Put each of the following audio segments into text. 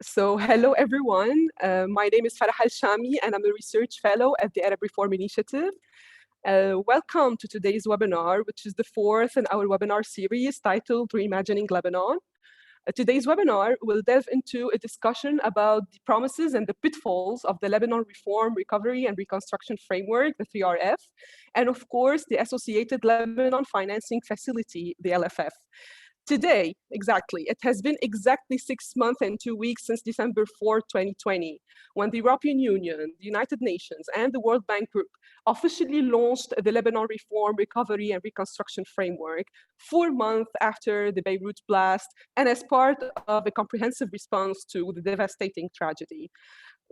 So hello, everyone. My name is Farah Al-Shami, and I'm a research fellow at the Arab Reform Initiative. Welcome to today's webinar, which is the fourth in our webinar series titled Reimagining Lebanon. Today's webinar will delve into a discussion about the promises and the pitfalls of the Lebanon Reform, Recovery, and Reconstruction Framework, the 3RF, and of course, the associated Lebanon Financing Facility, the LFF. Today, exactly, it has been exactly 6 months and 2 weeks since December 4, 2020, when the European Union, the United Nations, and the World Bank Group officially launched the Lebanon Reform, Recovery, and Reconstruction Framework 4 months after the Beirut Blast and as part of a comprehensive response to the devastating tragedy.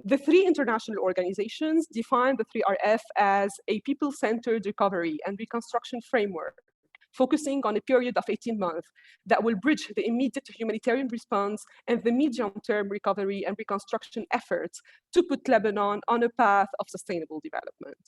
The three international organizations define the 3RF as a people-centered recovery and reconstruction framework, focusing on a period of 18 months that will bridge the immediate humanitarian response and the medium-term recovery and reconstruction efforts to put Lebanon on a path of sustainable development.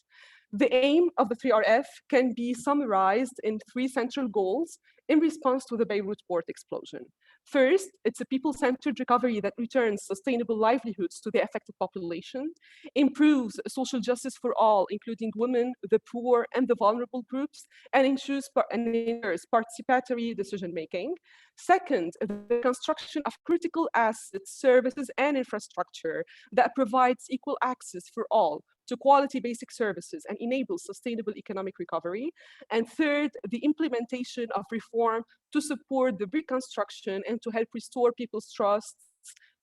The aim of the 3RF can be summarized in three central goals in response to the Beirut port explosion. First, it's a people-centered recovery that returns sustainable livelihoods to the affected population, improves social justice for all, including women, the poor, and the vulnerable groups, and ensures participatory decision-making. Second, the construction of critical assets, services, and infrastructure that provides equal access for all to quality basic services and enables sustainable economic recovery. And third, the implementation of reform to support the reconstruction and to help restore people's trust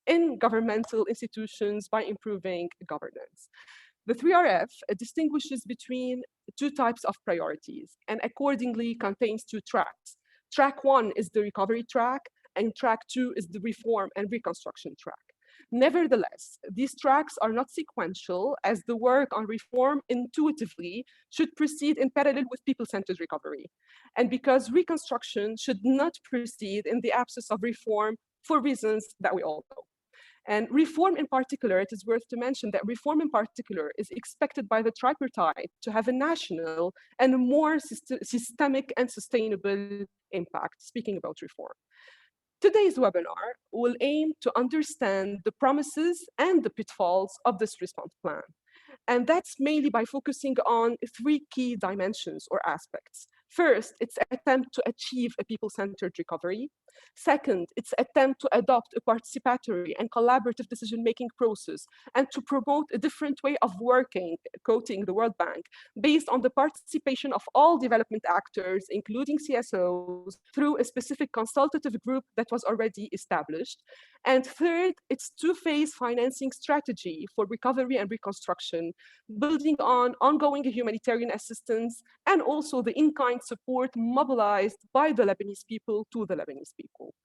in governmental institutions by improving governance. The 3RF distinguishes between two types of priorities and accordingly contains two tracks. Track one is the recovery track, and track two is the reform and reconstruction track. Nevertheless, these tracks are not sequential, as the work on reform intuitively should proceed in parallel with people-centered recovery, and because reconstruction should not proceed in the absence of reform for reasons that we all know. And reform in particular, it is worth to mention that reform in particular is expected by the tripartite to have a national and a more systemic and sustainable impact, speaking about reform. Today's webinar will aim to understand the promises and the pitfalls of this response plan. And that's mainly by focusing on three key dimensions or aspects. First, its attempt to achieve a people-centered recovery. Second, its attempt to adopt a participatory and collaborative decision-making process and to promote a different way of working, quoting the World Bank, based on the participation of all development actors, including CSOs, through a specific consultative group that was already established. And third, its two-phase financing strategy for recovery and reconstruction, building on ongoing humanitarian assistance and also the in-kind support mobilized by the Lebanese people to the Lebanese people.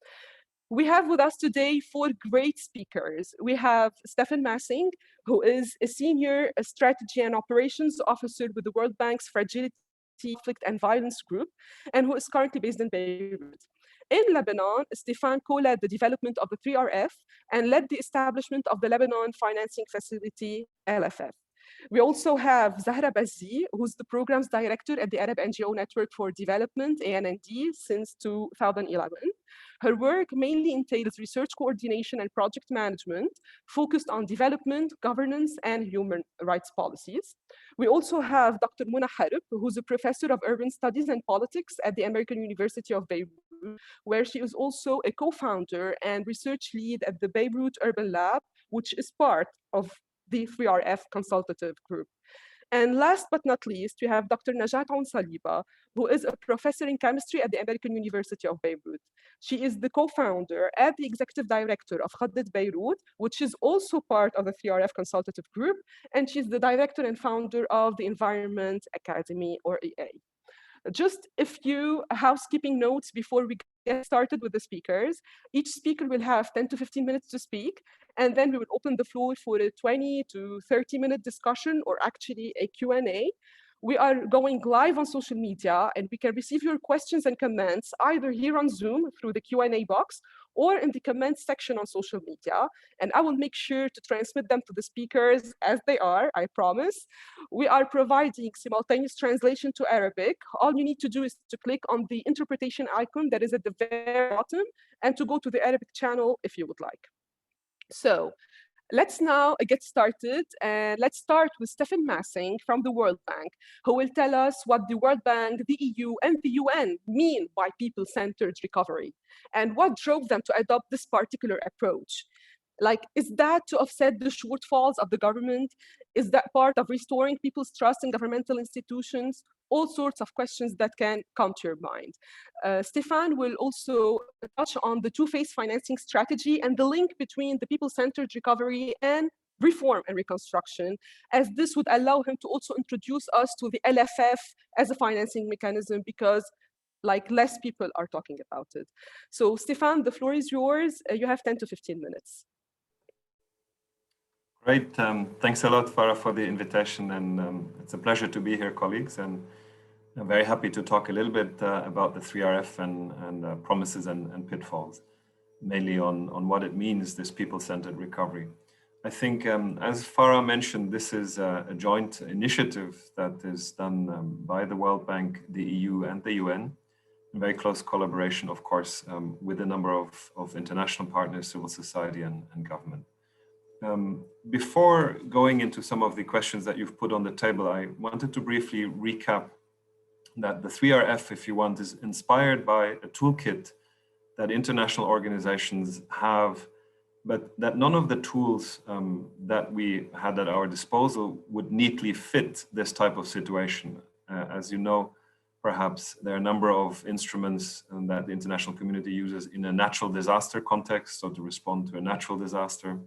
We have with us today four great speakers. We have Stefan Massing, who is a senior strategy and operations officer with the World Bank's Fragility, Conflict and Violence Group, and who is currently based in Beirut. In Lebanon, Stefan co-led the development of the 3RF and led the establishment of the Lebanon Financing Facility, LFF. We also have Zahra Bazzi, who's the programs director at the Arab NGO Network for Development, ANND, since 2011. Her work mainly entails research coordination and project management, focused on development, governance, and human rights policies. We also have Dr. Muna Harb, who's a professor of urban studies and politics at the American University of Beirut, where she is also a co-founder and research lead at the Beirut Urban Lab, which is part of the 3RF Consultative Group. And last but not least, we have Dr. Najat Saliba, who is a professor in chemistry at the American University of Beirut. She is the co-founder and the executive director of Khaddad Beirut, which is also part of the 3RF Consultative Group, and she's the director and founder of the Environment Academy, or EA. Just a few housekeeping notes before we get started with the speakers. Each speaker will have 10 to 15 minutes to speak, and then we will open the floor for a 20 to 30-minute discussion, or actually a Q&A. We are going live on social media, and we can receive your questions and comments either here on Zoom through the Q&A box or in the comments section on social media. And I will make sure to transmit them to the speakers as they are, I promise. We are providing simultaneous translation to Arabic. All you need to do is to click on the interpretation icon that is at the very bottom and to go to the Arabic channel if you would like. So let's now get started, and let's start with Stephen Massing from the World Bank, who will tell us what the World Bank, the EU, and the UN mean by people-centered recovery, and what drove them to adopt this particular approach. Like, is that to offset the shortfalls of the government? Is that part of restoring people's trust in governmental institutions? All sorts of questions that can come to your mind. Stefan will also touch on the two-phase financing strategy and the link between the people-centered recovery and reform and reconstruction, as this would allow him to also introduce us to the LFF as a financing mechanism, because like less people are talking about it. So Stefan, the floor is yours. You have 10 to 15 minutes. Great. Thanks a lot, Farah, for the invitation. And it's a pleasure to be here, colleagues. And I'm very happy to talk a little bit about the 3RF and promises and pitfalls, mainly on what it means, this people-centered recovery. I think, as Farah mentioned, this is a joint initiative that is done by the World Bank, the EU, and the UN, in very close collaboration, of course, with a number of international partners, civil society, and government. Before going into some of the questions that you've put on the table, I wanted to briefly recap that the 3RF, if you want, is inspired by a toolkit that international organizations have, but that none of the tools that we had at our disposal would neatly fit this type of situation. As you know, perhaps there are a number of instruments that the international community uses in a natural disaster context, so to respond to a natural disaster,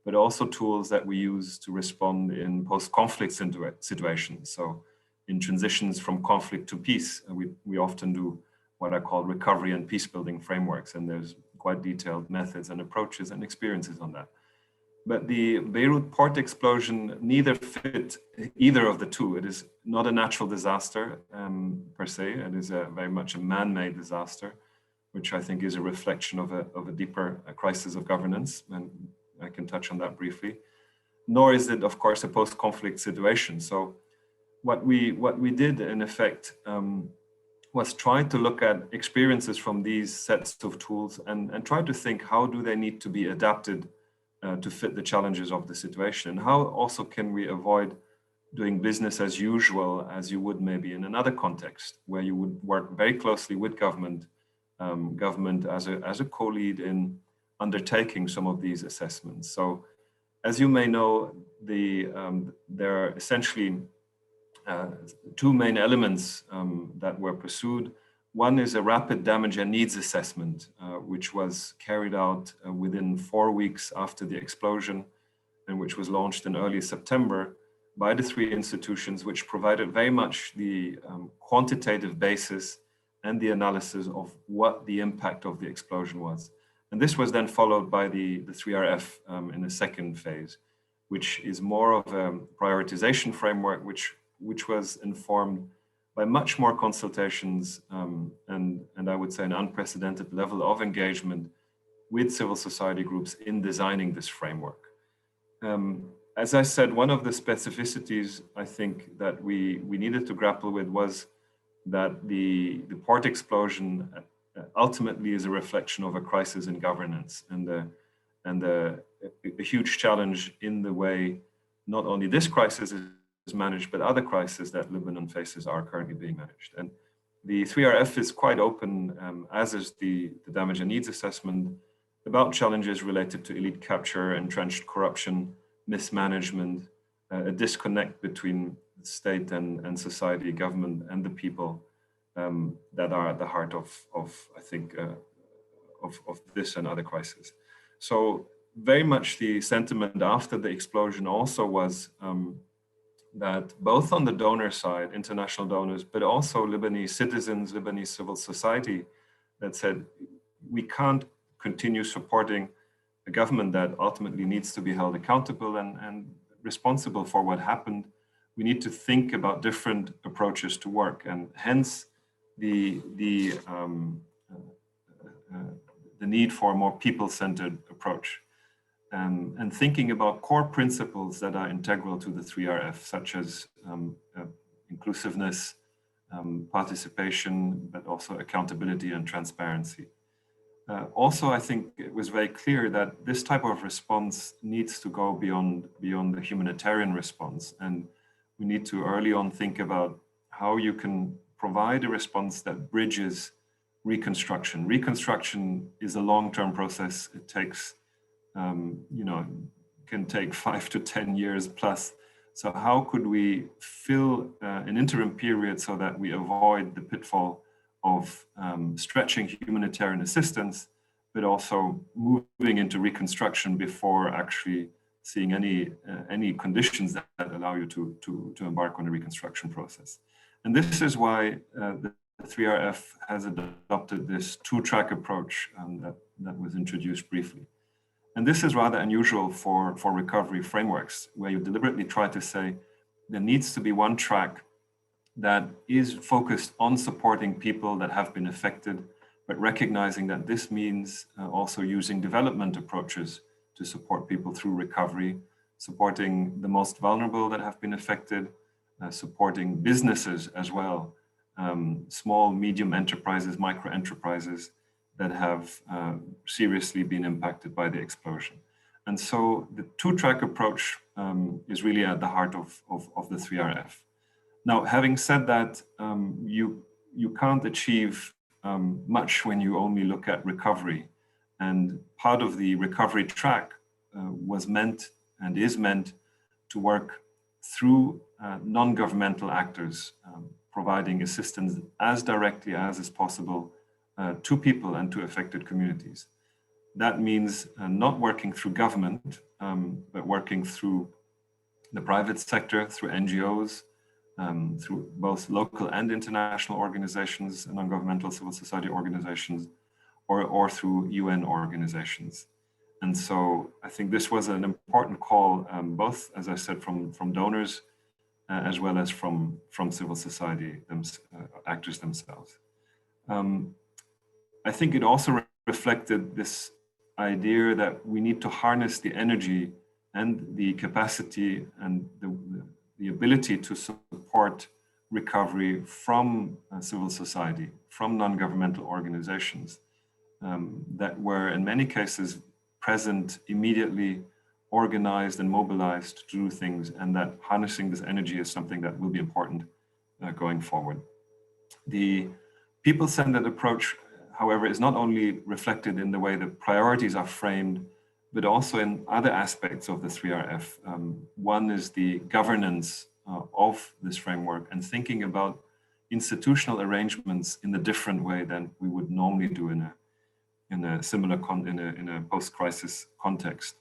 but also tools that we use to respond in post-conflict situations. So in transitions from conflict to peace, we often do what I call recovery and peace-building frameworks, and there's quite detailed methods and approaches and experiences on that. But the Beirut port explosion neither fit either of the two. It is not a natural disaster per se. It is very much a man-made disaster, which I think is a reflection of a deeper crisis of governance, and I can touch on that briefly. Nor is it, of course, a post-conflict situation. So what we did, in effect, was try to look at experiences from these sets of tools and try to think, how do they need to be adapted to fit the challenges of the situation? And how also can we avoid doing business as usual as you would maybe in another context, where you would work very closely with government as a co-lead in undertaking some of these assessments. So as you may know, there are essentially two main elements that were pursued. One is a rapid damage and needs assessment, which was carried out within 4 weeks after the explosion, and which was launched in early September by the three institutions, which provided very much the quantitative basis and the analysis of what the impact of the explosion was. And this was then followed by the 3RF in a second phase, which is more of a prioritization framework, which was informed by much more consultations and I would say an unprecedented level of engagement with civil society groups in designing this framework. As I said, one of the specificities I think that we needed to grapple with was that the port explosion ultimately is a reflection of a crisis in governance and a huge challenge in the way not only this crisis is managed, but other crises that Lebanon faces are currently being managed. And the 3RF is quite open, as is the damage and needs assessment, about challenges related to elite capture, entrenched corruption, mismanagement, a disconnect between state and society, government, and the people that are at the heart of I think, of this and other crises. So very much the sentiment after the explosion also was that both on the donor side, international donors, but also Lebanese citizens, Lebanese civil society, that said, we can't continue supporting a government that ultimately needs to be held accountable and responsible for what happened. We need to think about different approaches to work, and hence the need for a more people-centered approach. And thinking about core principles that are integral to the 3RF, such as inclusiveness, participation, but also accountability and transparency. Also, I think it was very clear that this type of response needs to go beyond the humanitarian response. And we need to early on think about how you can provide a response that bridges reconstruction. Reconstruction is a long-term process. It takes, can take 5 to 10 years plus. So how could we fill an interim period so that we avoid the pitfall of stretching humanitarian assistance, but also moving into reconstruction before actually seeing any conditions that allow you to embark on a reconstruction process. And this is why the 3RF has adopted this two-track approach that was introduced briefly. And this is rather unusual for recovery frameworks, where you deliberately try to say there needs to be one track that is focused on supporting people that have been affected, but recognizing that this means also using development approaches to support people through recovery, supporting the most vulnerable that have been affected, supporting businesses as well, small, medium enterprises, micro enterprises that have seriously been impacted by the explosion. And so the two-track approach is really at the heart of the 3RF. Now, having said that, you can't achieve much when you only look at recovery. And part of the recovery track was meant and is meant to work through non-governmental actors, providing assistance as directly as is possible to people and to affected communities. That means not working through government, but working through the private sector, through NGOs, through both local and international organizations and non-governmental civil society organizations, or through UN organizations. And so I think this was an important call, both, as I said, from donors, as well as from civil society actors themselves. I think it also reflected this idea that we need to harness the energy and the capacity and the ability to support recovery from civil society, from non-governmental organizations that were in many cases present immediately, organized and mobilized to do things, and that harnessing this energy is something that will be important going forward. The people-centered approach, however, is not only reflected in the way the priorities are framed, but also in other aspects of the 3RF. One is the governance of this framework and thinking about institutional arrangements in a different way than we would normally do in a similar in a post-crisis context,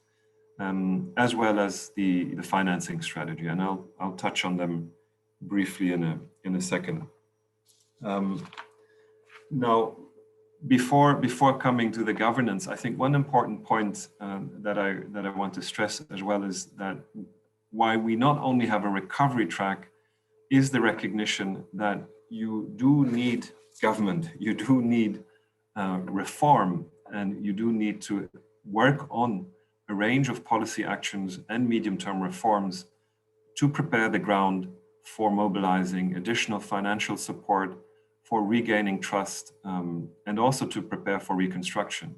as well as the financing strategy. And I'll touch on them briefly in a second. Now, before coming to the governance, I think one important point that I want to stress as well is that why we not only have a recovery track is the recognition that you do need government, you do need reform, and you do need to work on a range of policy actions and medium-term reforms to prepare the ground for mobilizing additional financial support, for regaining trust, and also to prepare for reconstruction.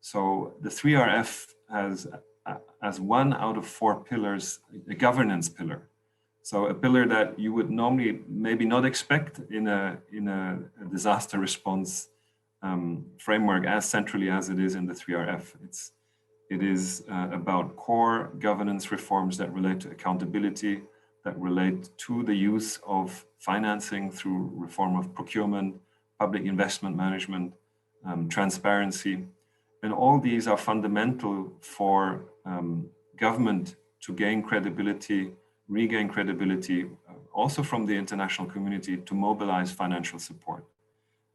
So the 3RF has, as one out of 4 pillars, a governance pillar. So a pillar that you would normally maybe not expect in a disaster response framework as centrally as it is in the 3RF. It is about core governance reforms that relate to accountability, that relate to the use of financing through reform of procurement, public investment management, transparency. And all these are fundamental for government to gain credibility, regain credibility, also from the international community to mobilize financial support.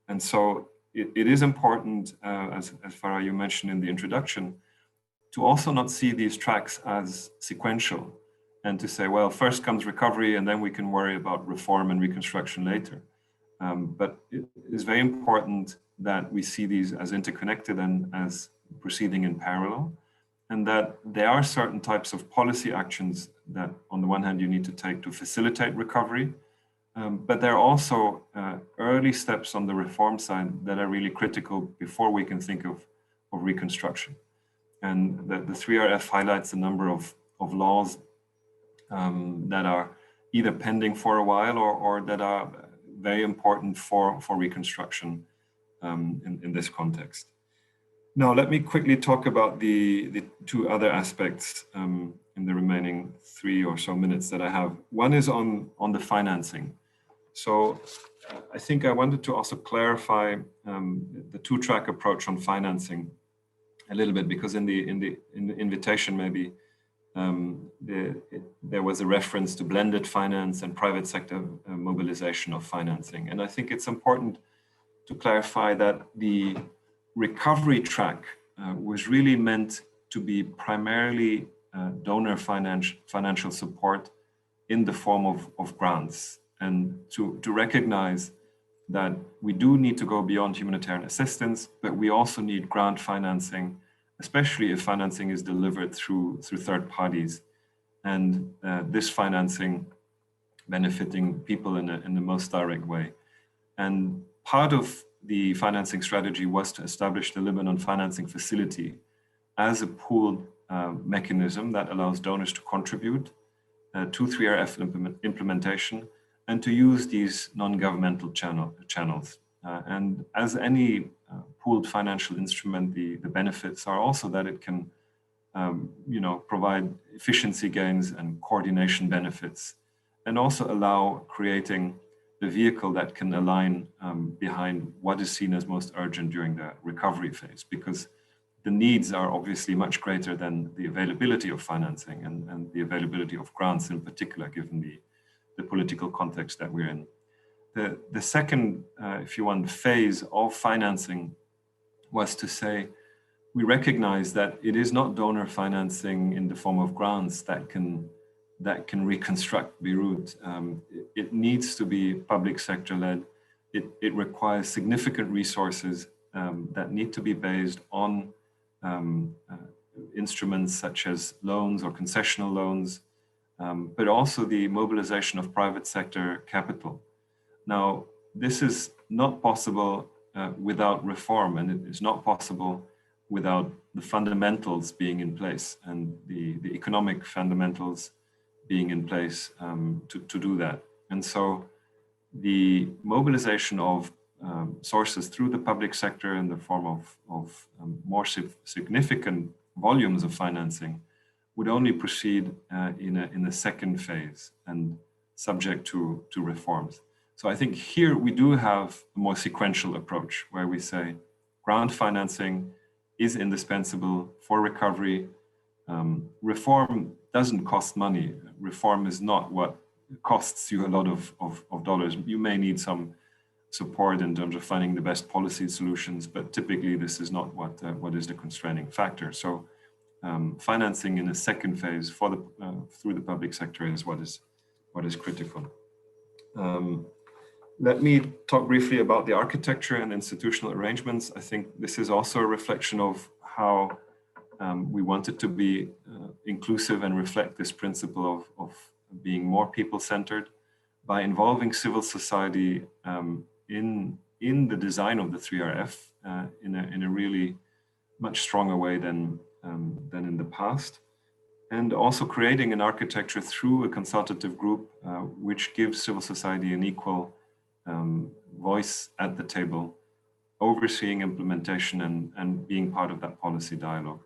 And so it is important, as Farah, you mentioned in the introduction, to also not see these tracks as sequential and to say, well, first comes recovery and then we can worry about reform and reconstruction later. But it is very important that we see these as interconnected and as proceeding in parallel, and that there are certain types of policy actions that on the one hand you need to take to facilitate recovery, But there are also early steps on the reform side that are really critical before we can think of reconstruction. And the 3RF highlights a number of laws that are either pending for a while or that are very important for reconstruction in this context. Now, let me quickly talk about the two other aspects in the remaining 3 or so minutes that I have. One is on the financing. So I think I wanted to also clarify the two-track approach on financing a little bit, because in the invitation maybe there was a reference to blended finance and private sector mobilization of financing. And I think it's important to clarify that the recovery track was really meant to be primarily donor financial support in the form of grants, and to recognize that we do need to go beyond humanitarian assistance, but we also need grant financing, especially if financing is delivered through third parties, and this financing benefiting people in the most direct way. And part of the financing strategy was to establish the Lebanon Financing Facility as a pooled mechanism that allows donors to contribute to 3RF implementation and to use these non-governmental channels. And as any pooled financial instrument, the benefits are also that it can provide efficiency gains and coordination benefits, and also allow creating the vehicle that can align behind what is seen as most urgent during the recovery phase, because the needs are obviously much greater than the availability of financing and the availability of grants in particular, given the political context that we're in. The second, if you want, phase of financing was to say, we recognize that it is not donor financing in the form of grants that can reconstruct Beirut. It needs to be public sector led. It requires significant resources that need to be based on instruments such as loans or concessional loans, but also the mobilization of private sector capital. Now, this is not possible without reform, and it is not possible without the fundamentals being in place and the economic fundamentals being in place to do that. And so the mobilization of sources through the public sector in the form of more significant volumes of financing would only proceed in a second phase and subject to reforms. So I think here we do have a more sequential approach where we say grant financing is indispensable for recovery. Reform doesn't cost money. Reform is not what costs you a lot of dollars. You may need some support in terms of finding the best policy solutions, but typically this is not what is the constraining factor. So financing in a second phase through the public sector is what is critical. Let me talk briefly about the architecture and institutional arrangements. I think this is also a reflection of how we wanted to be inclusive and reflect this principle of being more people-centered by involving civil society in the design of the 3RF in a really much stronger way than in the past, and also creating an architecture through a consultative group which gives civil society an equal voice at the table, overseeing implementation and being part of that policy dialogue.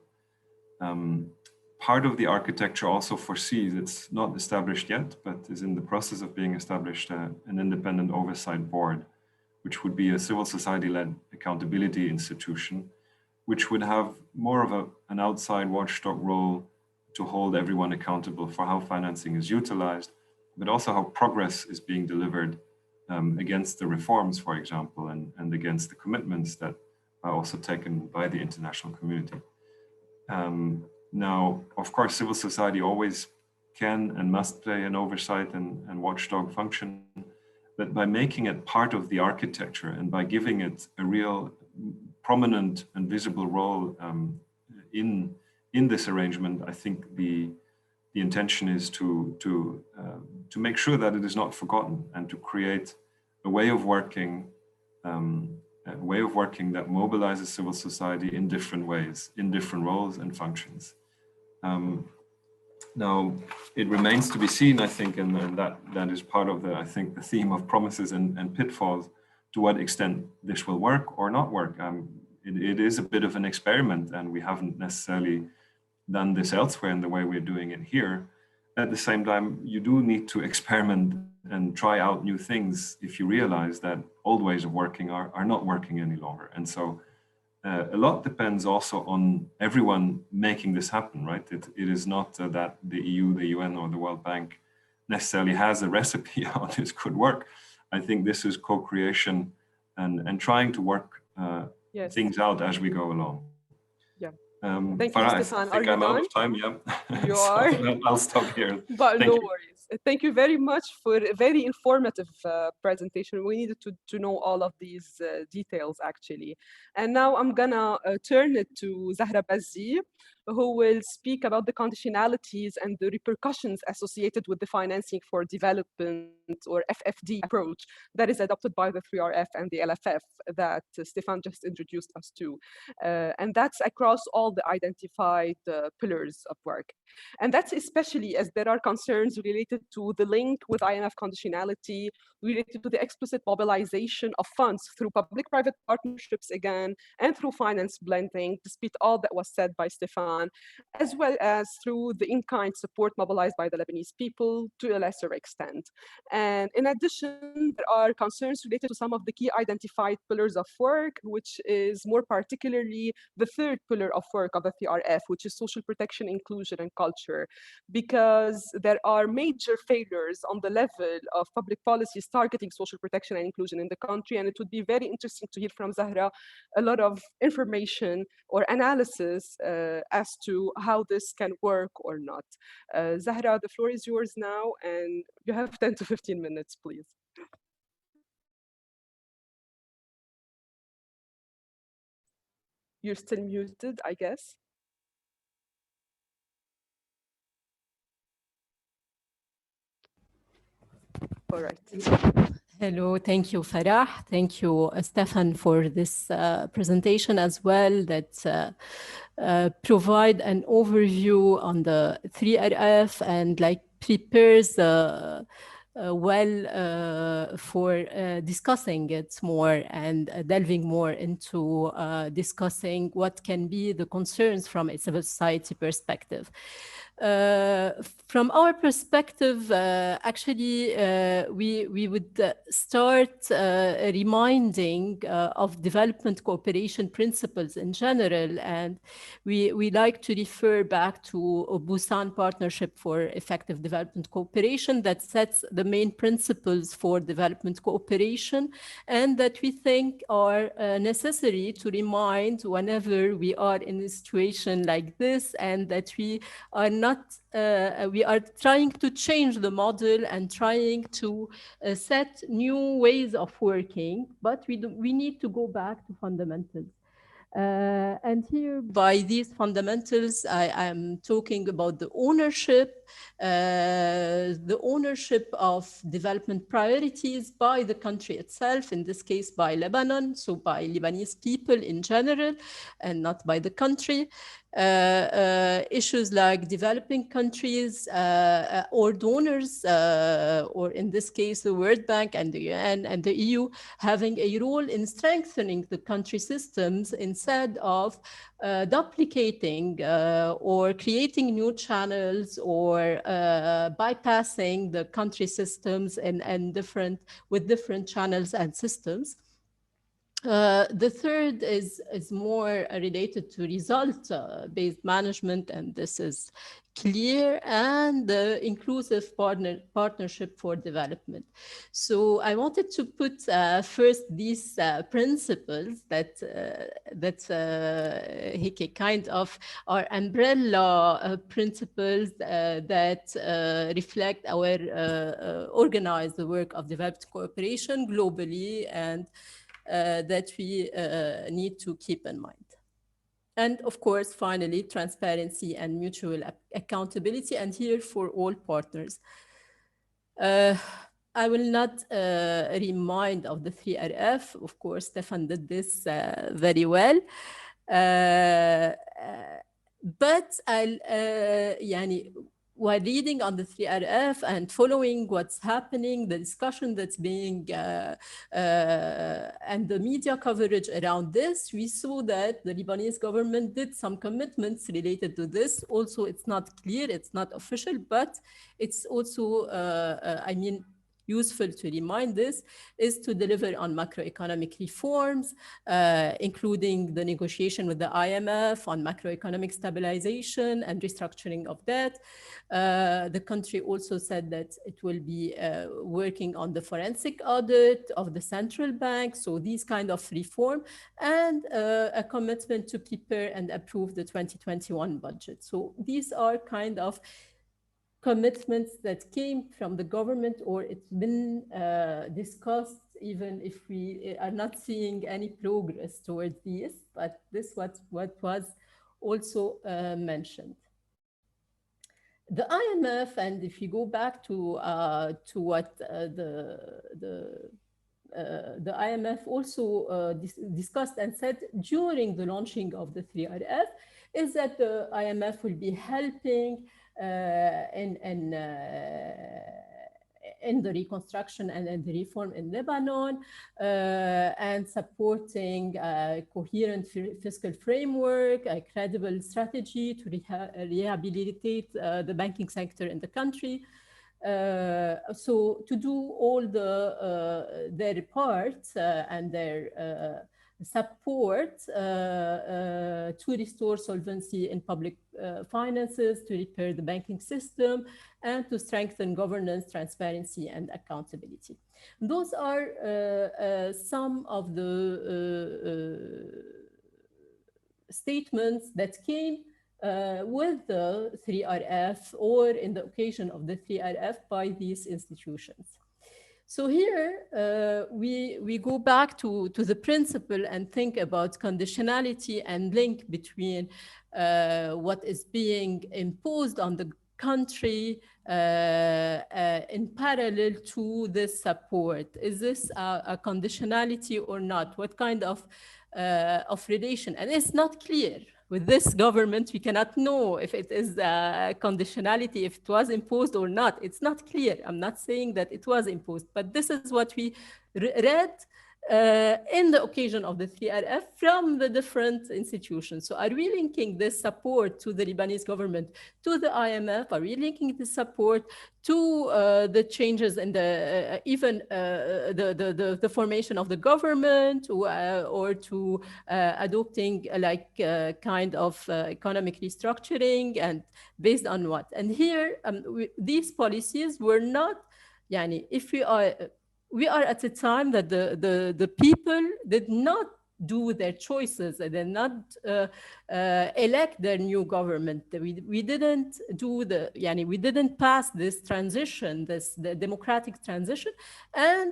Part of the architecture also foresees, it's not established yet, but is in the process of being established, an independent oversight board, which would be a civil society-led accountability institution, which would have more of an outside watchdog role to hold everyone accountable for how financing is utilized, but also how progress is being delivered against the reforms, for example, and against the commitments that are also taken by the international community. Now, of course, civil society always can and must play an oversight and watchdog function, but by making it part of the architecture and by giving it a real prominent and visible role in this arrangement, I think the the intention is to make sure that it is not forgotten and to create a way of working that mobilizes civil society in different ways, in different roles and functions. Now, it remains to be seen, I think, and that is part of the theme of promises and pitfalls, to what extent this will work or not work. It is a bit of an experiment, and we haven't necessarily done this elsewhere in the way we're doing it here. At the same time, you do need to experiment and try out new things if you realize that old ways of working are not working any longer. And so a lot depends also on everyone making this happen, right? It is not that the EU, the UN, or the World Bank necessarily has a recipe how this could work. I think this is co-creation and trying to work yes. things out as we go along. Yeah. Thank you, Farah, Stefan. I think I'm out of time, yeah. You so are. I'll stop here. But no worries. Thank you very much for a very informative presentation. We needed to know all of these details, actually. And now I'm gonna turn it to Zahra Bazzi, who will speak about the conditionalities and the repercussions associated with the financing for development, or FFD approach, that is adopted by the 3RF and the LFF that Stefan just introduced us to. And that's across all the identified pillars of work. And that's especially as there are concerns related to the link with IMF conditionality, related to the explicit mobilization of funds through public-private partnerships again, and through finance blending, despite all that was said by Stefan, as well as through the in-kind support mobilized by the Lebanese people to a lesser extent. And in addition, there are concerns related to some of the key identified pillars of work, which is more particularly the third pillar of work of the 3RF, which is social protection, inclusion, and culture, because there are major failures on the level of public policies targeting social protection and inclusion in the country. And it would be very interesting to hear from Zahra a lot of information or analysis as to how this can work or not. Zahra, the floor is yours now, and you have 10 to 15 minutes, please. You're still muted, I guess. All right. Hello, thank you, Farah. Thank you, Stefan, for this presentation as well, that provide an overview on the 3RF and like prepares for discussing it more and delving more into discussing what can be the concerns from a civil society perspective. From our perspective, actually, we would start reminding of development cooperation principles in general, and we like to refer back to a Busan Partnership for Effective Development Cooperation that sets the main principles for development cooperation, and that we think are necessary to remind whenever we are in a situation like this, and that we are we are trying to change the model and trying to set new ways of working, but we need to go back to fundamentals. And here, by these fundamentals, I am talking about the ownership of development priorities by the country itself, in this case by Lebanon, so by Lebanese people in general, and not by the country. Issues like developing countries or donors, or in this case, the World Bank and the UN and the EU, having a role in strengthening the country systems instead of duplicating or creating new channels or bypassing the country systems and with different channels and systems. The third is more related to result-based management, and this is clear, and the inclusive partnership for development. So I wanted to put first these principles that kind of are umbrella principles that reflect our organize the work of development cooperation globally, and that we need to keep in mind. And of course, finally, transparency and mutual accountability, and here for all partners. I will not remind of the 3RF. Of course, Stefan did this very well. But يعني, while reading on the 3RF and following what's happening, the discussion that's being and the media coverage around this, we saw that the Lebanese government did some commitments related to this. Also, it's not clear, it's not official, but it's also, I mean, useful to remind this, is to deliver on macroeconomic reforms, including the negotiation with the IMF on macroeconomic stabilization and restructuring of debt. The country also said that it will be working on the forensic audit of the central bank, so these kind of reform, and a commitment to prepare and approve the 2021 budget. So these are kind of commitments that came from the government, or it's been discussed, even if we are not seeing any progress towards this, but this was what was also mentioned. The IMF, and if you go back to what the IMF also discussed and said during the launching of the 3RF, is that the IMF will be helping in the reconstruction and the reform in Lebanon, and supporting a coherent fiscal framework, a credible strategy to rehabilitate the banking sector in the country. So to do all their parts and their support to restore solvency in public finances, to repair the banking system, and to strengthen governance, transparency, and accountability. Those are some of the statements that came with the 3RF, or in the occasion of the 3RF, by these institutions. So here we go back to the principle and think about conditionality and link between what is being imposed on the country in parallel to this support. Is this a conditionality or not? What kind of relation? And it's not clear. With this government, we cannot know if it is a conditionality, if it was imposed or not. It's not clear. I'm not saying that it was imposed, but this is what we read in the occasion of the 3RF from the different institutions. So are we linking this support to the Lebanese government, to the IMF? Are we linking this support to the changes in the, even the formation of the government, or to adopting like kind of economic restructuring, and based on what? And here, these policies were not, yani, if we are at a time that the people did not do their choices, they did not elect their new government. We didn't do we didn't pass this transition, the democratic transition, and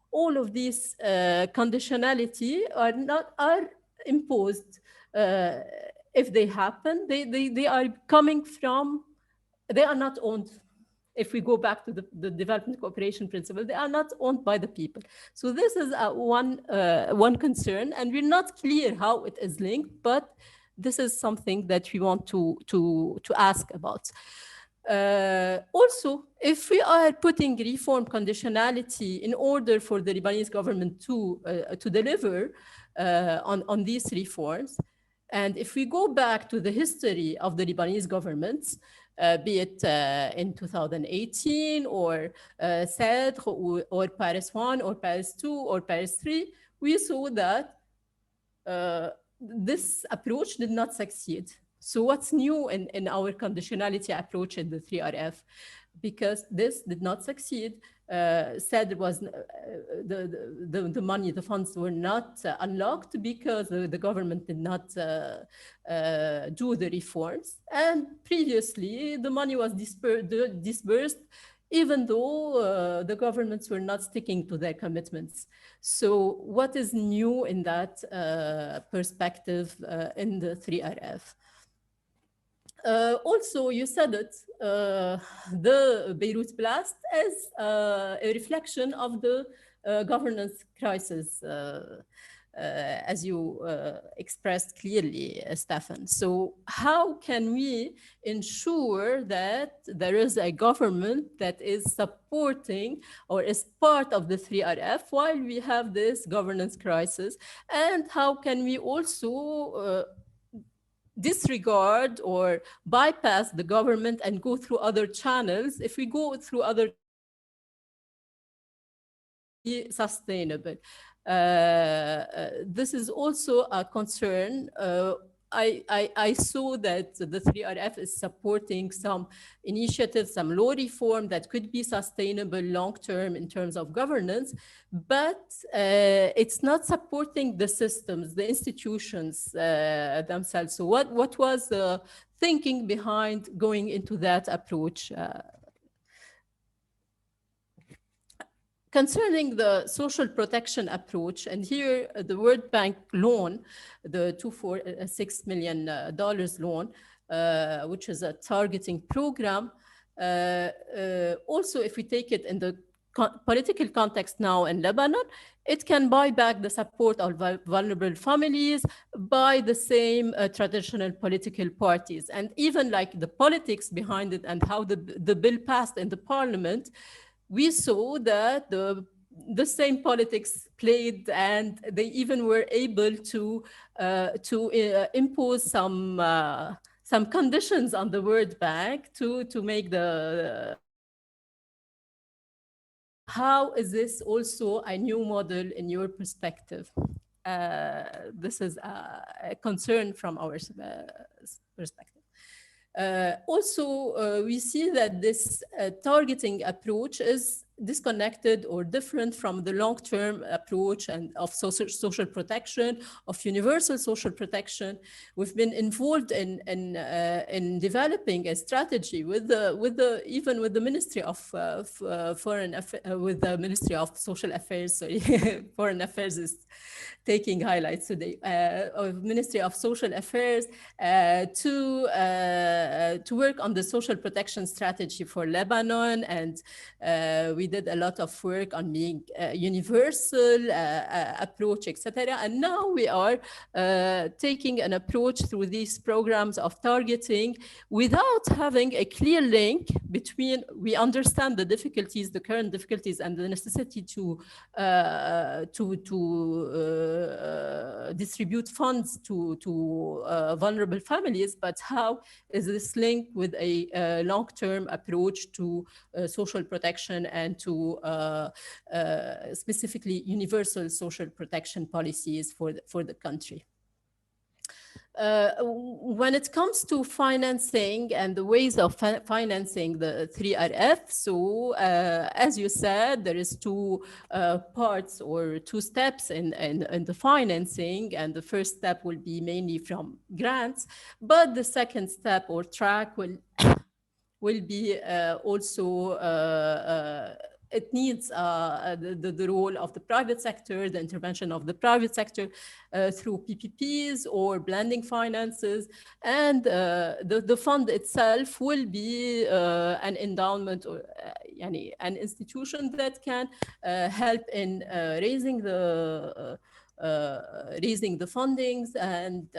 all of these conditionality are imposed. If they happen, they are coming from, they are not owned. If we go back to the development cooperation principle, they are not owned by the people. So this is one concern, and we're not clear how it is linked, but this is something that we want to ask about. Also, if we are putting reform conditionality in order for the Lebanese government to deliver on these reforms, and if we go back to the history of the Lebanese governments, be it in 2018 or SED or Paris 1 or Paris 2 or Paris 3, we saw that this approach did not succeed. So what's new in our conditionality approach in the 3RF? Because this did not succeed, said it was the money, the funds were not unlocked because the government did not do the reforms. And previously, the money was disbursed even though the governments were not sticking to their commitments. So what is new in that perspective in the 3RF? Also, you said it, the Beirut Blast is a reflection of the governance crisis, as you expressed clearly, Stefan. So how can we ensure that there is a government that is supporting or is part of the 3RF while we have this governance crisis? And how can we also disregard or bypass the government and go through other channels? If we go through other sustainable. This is also a concern. I saw that the 3RF is supporting some initiatives, some law reform that could be sustainable long-term in terms of governance, but it's not supporting the systems, the institutions themselves. So what was the thinking behind going into that approach? Concerning the social protection approach, and here the World Bank loan, the $246 million loan, which is a targeting program. Also, if we take it in the political context now in Lebanon, it can buy back the support of vulnerable families by the same traditional political parties. And even like the politics behind it and how the bill passed in the parliament, we saw that the same politics played, and they even were able to impose some conditions on the World Bank to make the. How is this also a new model in your perspective? This is a concern from our perspective. Also, we see that this targeting approach is disconnected or different from the long-term approach and of social protection, of universal social protection. We've been involved in developing a strategy with even with the Ministry of with the Ministry of Social Affairs. Sorry, Foreign Affairs is taking highlights today. Of Ministry of Social Affairs to work on the social protection strategy for Lebanon, and we did a lot of work on being universal approach, etc. And now we are taking an approach through these programs of targeting without having a clear link between, we understand the difficulties, the current difficulties, and the necessity to distribute funds to vulnerable families, but how is this linked with a long-term approach to social protection and to specifically universal social protection policies for the country? When it comes to financing and the ways of financing the 3RF, so as you said, there is two parts or two steps in the financing, and the first step will be mainly from grants, but the second step or track will be also it needs the role of the private sector, the intervention of the private sector through PPPs or blending finances. And the fund itself will be an endowment or an institution that can help in raising the fundings and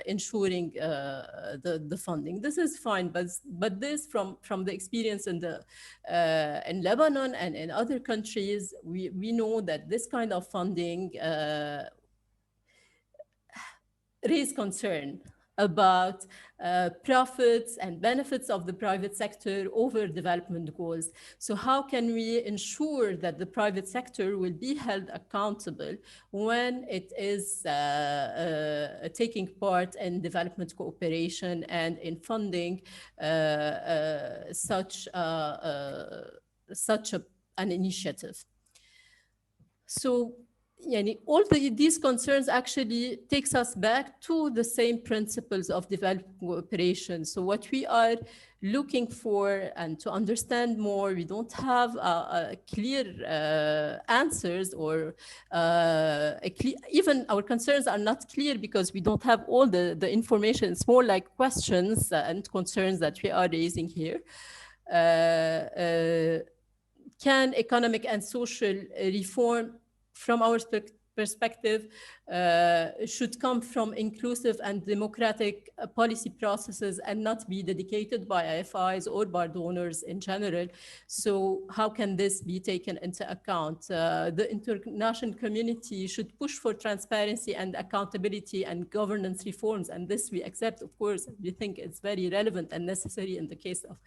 ensuring the funding. This is fine, but this from the experience in Lebanon and in other countries, we know that this kind of funding raise concern about profits and benefits of the private sector over development goals. So how can we ensure that the private sector will be held accountable when it is taking part in development cooperation and in funding such an initiative? So all these concerns actually takes us back to the same principles of development cooperation. So what we are looking for and to understand more, we don't have clear answers or even our concerns are not clear because we don't have all the information. It's more like questions and concerns that we are raising here. Can economic and social reform, from our perspective, should come from inclusive and democratic policy processes and not be dedicated by IFIs or by donors in general. So how can this be taken into account? The international community should push for transparency and accountability and governance reforms. And this we accept, of course. We think it's very relevant and necessary in the case of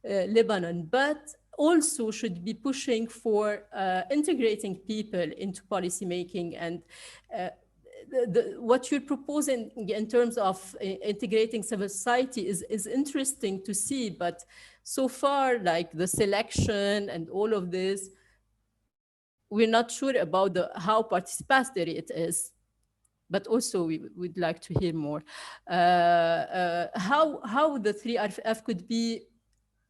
Lebanon, but also should be pushing for integrating people into policymaking. And what you're proposing in terms of integrating civil society is interesting to see, but so far, like the selection and all of this, we're not sure about how participatory it is. But also we would like to hear more. How the 3RF could be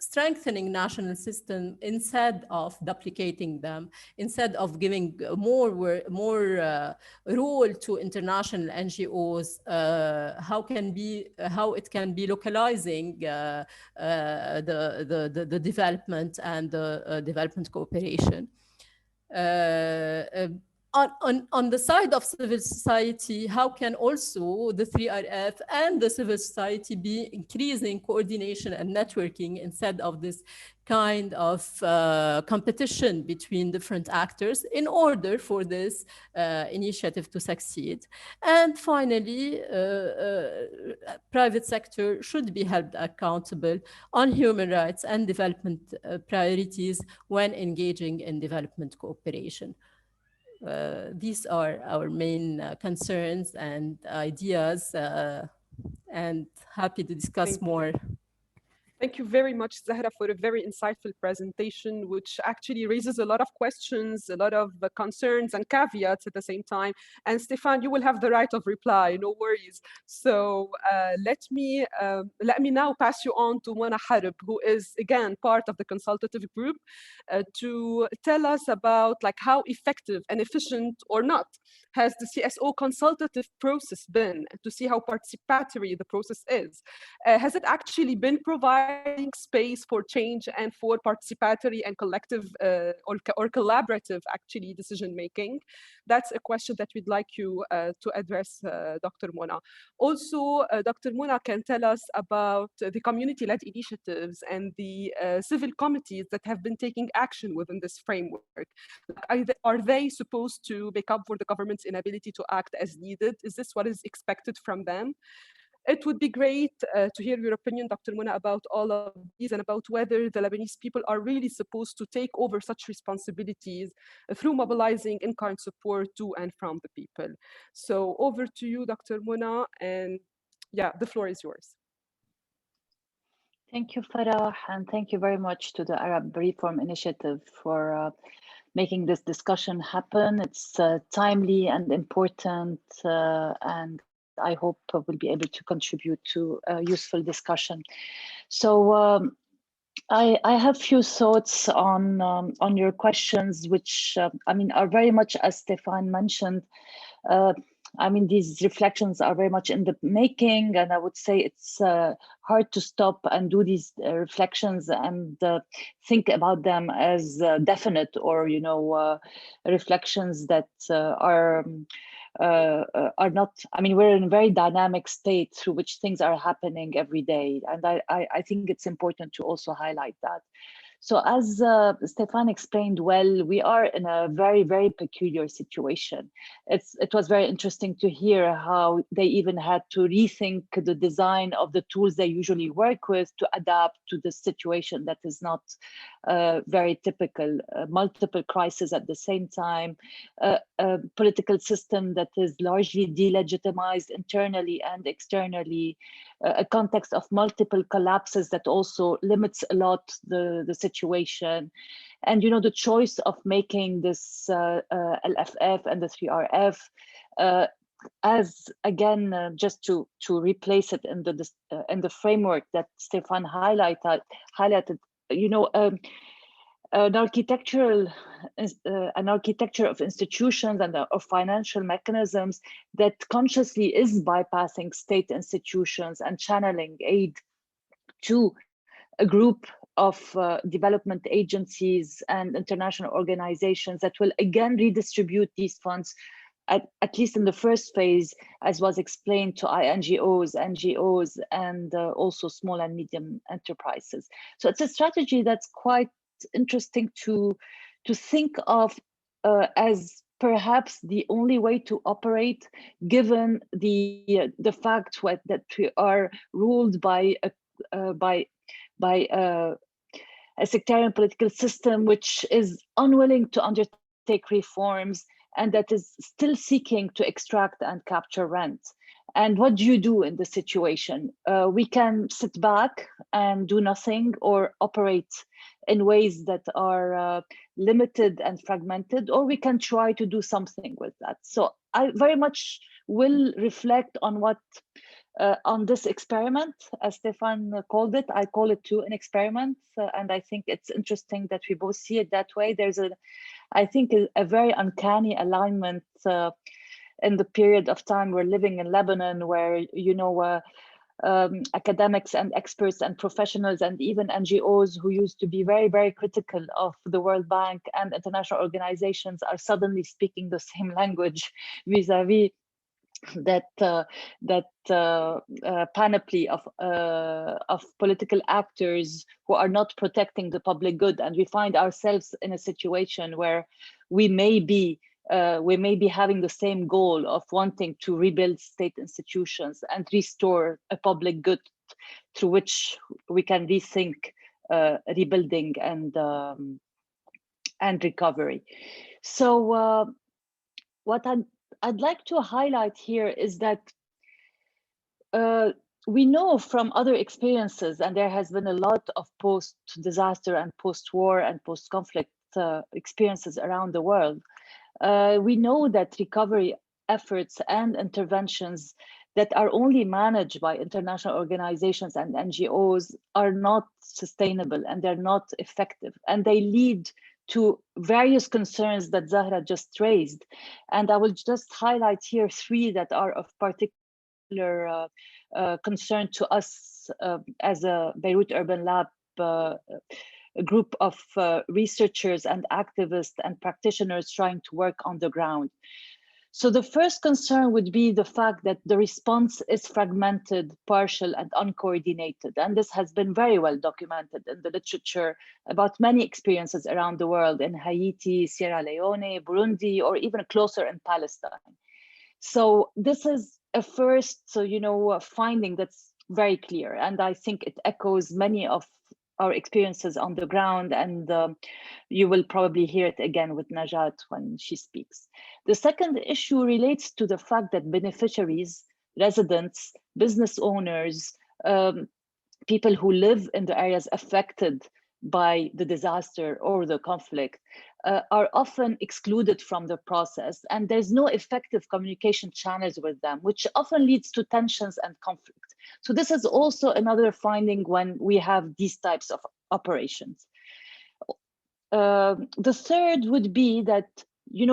strengthening national system instead of duplicating them, instead of giving more role to international NGOs, how it can be localizing the development and the development cooperation. On the side of civil society, how can also the 3RF and the civil society be increasing coordination and networking instead of this kind of competition between different actors in order for this initiative to succeed? And finally, private sector should be held accountable on human rights and development priorities when engaging in development cooperation. These are our main concerns and ideas, and happy to discuss more. Thank you very much, Zahra, for a very insightful presentation, which actually raises a lot of questions, a lot of concerns and caveats at the same time. And Stefan, you will have the right of reply, no worries. So let me now pass you on to Mona Harb, who is, again, part of the Consultative Group, to tell us about how effective and efficient or not has the CSO consultative process been, to see how participatory the process is. Has it actually been providing space for change and for participatory and collective or collaborative, actually, decision making? That's a question that we'd like you to address, Dr. Mona. Also, Dr. Mona can tell us about the community-led initiatives and the civil committees that have been taking action within this framework. Are they supposed to make up for the government's inability to act as needed? Is this what is expected from them? It would be great to hear your opinion, Dr. Mona, about all of these and about whether the Lebanese people are really supposed to take over such responsibilities through mobilizing in-kind support to and from the people. So over to you, Dr. Mona, and yeah, the floor is yours. Thank you, Farah, and thank you very much to the Arab Reform Initiative for making this discussion happen. It's timely and important, and I hope we'll be able to contribute to a useful discussion. So I have few thoughts on your questions, which are very much, as Stefan mentioned. These reflections are very much in the making, and I would say it's hard to stop and do these reflections and think about them as definite or reflections that are not. We're in a very dynamic state through which things are happening every day, and I think it's important to also highlight that. So as Stefan explained well, we are in a very, very peculiar situation. It was very interesting to hear how they even had to rethink the design of the tools they usually work with to adapt to the situation that is not very typical. Multiple crises at the same time, a political system that is largely delegitimized internally and externally, a context of multiple collapses that also limits a lot the situation. And, you know, the choice of making this LFF and the 3RF as, again, just to replace it in the framework that Stefan highlighted, you know, an architecture of institutions and of financial mechanisms that consciously is bypassing state institutions and channeling aid to a group of development agencies and international organizations that will again redistribute these funds, at least in the first phase, as was explained, to NGOs, and also small and medium enterprises. So it's a strategy that's quite interesting to think of as perhaps the only way to operate, given the fact that we are ruled by a sectarian political system which is unwilling to undertake reforms and that is still seeking to extract and capture rent. And what do you do in this situation? We can sit back and do nothing, or operate in ways that are limited and fragmented, or we can try to do something with that. So I very much will reflect on what on this experiment, as Stefan called it. I call it too an experiment, and I think it's interesting that we both see it that way. There's I think a very uncanny alignment in the period of time we're living in Lebanon, where, you know, academics and experts and professionals and even NGOs who used to be very, very critical of the World Bank and international organizations are suddenly speaking the same language vis-a-vis that panoply of political actors who are not protecting the public good. And we find ourselves in a situation where we may be having the same goal of wanting to rebuild state institutions and restore a public good through which we can rethink rebuilding and recovery. So what I'd like to highlight here is that we know from other experiences, and there has been a lot of post-disaster and post-war and post-conflict experiences around the world. We know that recovery efforts and interventions that are only managed by international organizations and NGOs are not sustainable, and they're not effective, and they lead to various concerns that Zahra just raised. And I will just highlight here three that are of particular concern to us as a Beirut Urban Lab a group of researchers and activists and practitioners trying to work on the ground. So the first concern would be the fact that the response is fragmented, partial, and uncoordinated. And this has been very well documented in the literature about many experiences around the world, in Haiti, Sierra Leone, Burundi, or even closer in Palestine. So this is a first, finding that's very clear. And I think it echoes many of our experiences on the ground, and you will probably hear it again with Najat when she speaks. The second issue relates to the fact that beneficiaries, residents, business owners, people who live in the areas affected by the disaster or the conflict are often excluded from the process, and there's no effective communication channels with them, which often leads to tensions and conflict. So this is also another finding when we have these types of operations. The third would be that,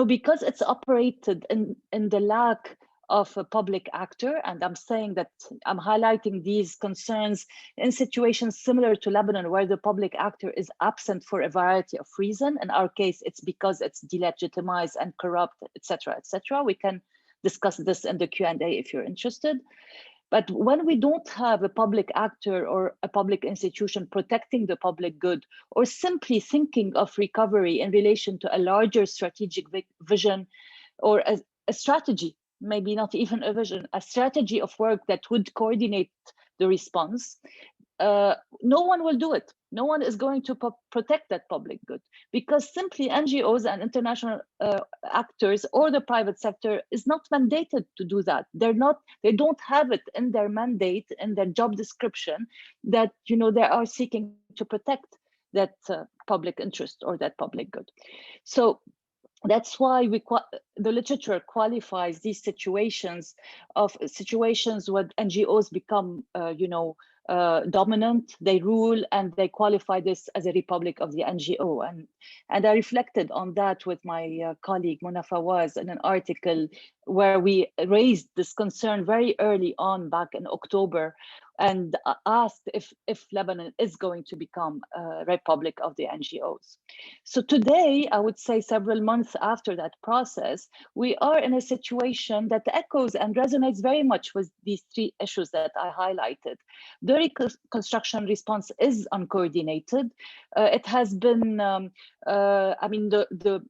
because it's operated in the lack of a public actor, and I'm saying that I'm highlighting these concerns in situations similar to Lebanon, where the public actor is absent for a variety of reasons. In our case, it's because it's delegitimized and corrupt, etc., etc. We can discuss this in the Q&A if you're interested. But when we don't have a public actor or a public institution protecting the public good, or simply thinking of recovery in relation to a larger strategic vision or a strategy, maybe not even a vision, a strategy of work that would coordinate the response, no one will do it. No one is going to protect that public good, because simply NGOs and international actors or the private sector is not mandated to do that. They don't have it in their mandate, in their job description, that they are seeking to protect that public interest or that public good. So that's why the literature qualifies these situations where NGOs become, dominant, they rule, and they qualify this as a republic of the NGO. And I reflected on that with my colleague Mona Fawaz in an article where we raised this concern very early on back in October, and asked if Lebanon is going to become a republic of the NGOs. So today, I would say several months after that process, we are in a situation that echoes and resonates very much with these three issues that I highlighted. The reconstruction response is uncoordinated. It has been, the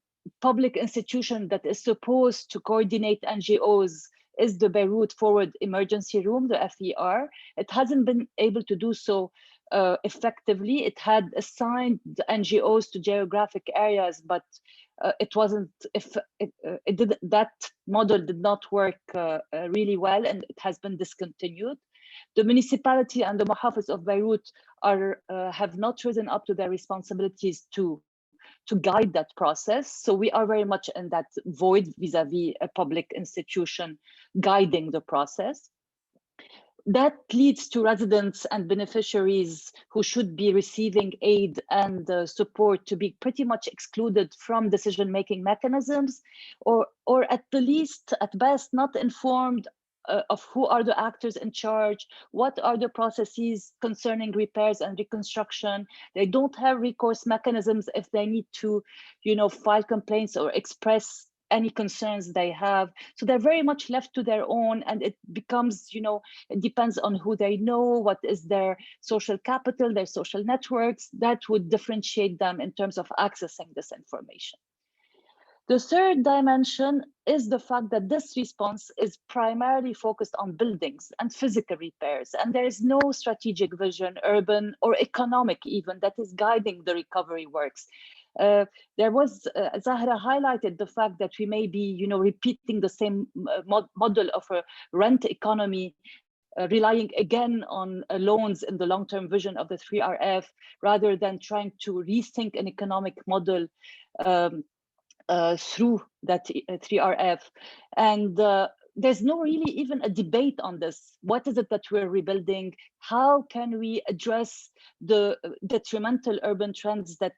public institution that is supposed to coordinate NGOs is the Beirut Forward Emergency Room, the FER. It hasn't been able to do so effectively. It had assigned the NGOs to geographic areas, but it wasn't. That model did not work really well, and it has been discontinued. The municipality and the Muhafiz of Beirut have not risen up to their responsibilities to guide that process. So we are very much in that void vis-a-vis a public institution guiding the process. That leads to residents and beneficiaries who should be receiving aid and support to be pretty much excluded from decision-making mechanisms, or at the least, at best, not informed of who are the actors in charge, what are the processes concerning repairs and reconstruction. They don't have recourse mechanisms if they need to, file complaints or express any concerns they have. So they're very much left to their own, and it becomes, it depends on who they know, what is their social capital, their social networks, that would differentiate them in terms of accessing this information. The third dimension is the fact that this response is primarily focused on buildings and physical repairs, and there is no strategic vision, urban or economic even, that is guiding the recovery works. There was, Zahra highlighted the fact that we may be, repeating the same model of a rent economy, relying again on loans in the long-term vision of the 3RF, rather than trying to rethink an economic model through that 3RF. And there's no really even a debate on this. What is it that we're rebuilding? How can we address the detrimental urban trends that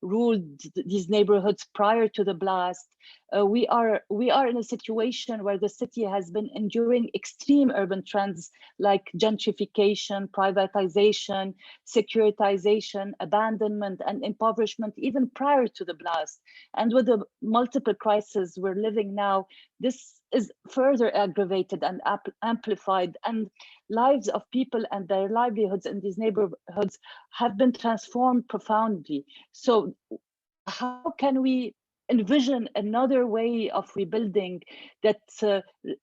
ruled these neighborhoods prior to the blast? We are in a situation where the city has been enduring extreme urban trends like gentrification, privatization, securitization, abandonment, and impoverishment even prior to the blast. And with the multiple crises we're living now, this is further aggravated and amplified, and lives of people and their livelihoods in these neighborhoods have been transformed profoundly. So how can we envision another way of rebuilding that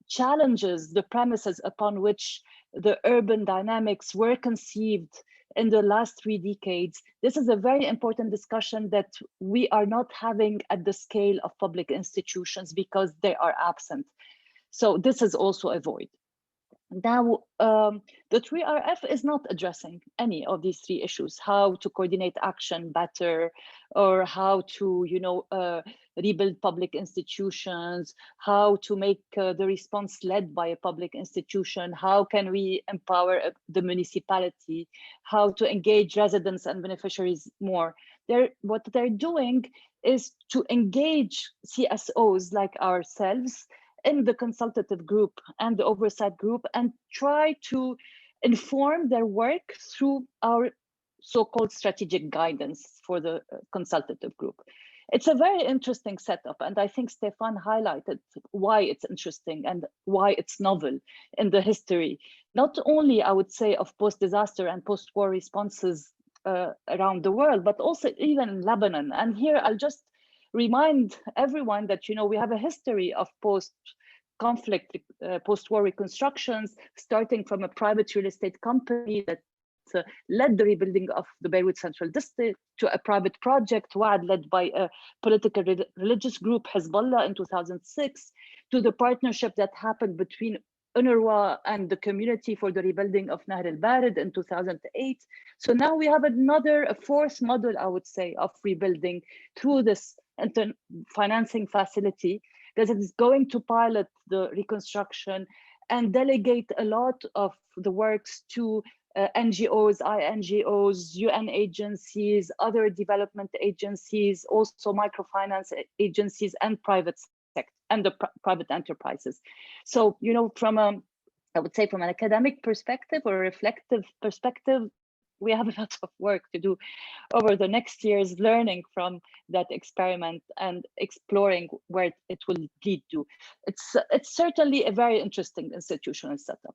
challenges the premises upon which the urban dynamics were conceived in the last 3 decades? This is a very important discussion that we are not having at the scale of public institutions because they are absent. So this is also a void. Now, the 3RF is not addressing any of these 3 issues: how to coordinate action better, or how to, rebuild public institutions, how to make the response led by a public institution, how can we empower the municipality, how to engage residents and beneficiaries more. What they're doing is to engage CSOs like ourselves in the consultative group and the oversight group, and try to inform their work through our so-called strategic guidance for the consultative group. It's a very interesting setup, and I think Stefan highlighted why it's interesting and why it's novel in the history, not only, I would say, of post-disaster and post-war responses around the world, but also even in Lebanon. And here I'll just remind everyone that, we have a history of post-conflict, post-war reconstructions, starting from a private real estate company that led the rebuilding of the Beirut Central District, to a private project, WAD, led by a political religious group, Hezbollah, in 2006, to the partnership that happened between UNRWA and the community for the rebuilding of Nahr al-Barid in 2008. So now we have a fourth model, I would say, of rebuilding through this financing facility that is going to pilot the reconstruction and delegate a lot of the works to NGOs, INGOs, UN agencies, other development agencies, also microfinance agencies and private sector and the private enterprises. So, you know, I would say from an academic perspective or a reflective perspective, we have a lot of work to do over the next years, learning from that experiment and exploring where it will lead to. It's certainly a very interesting institutional setup.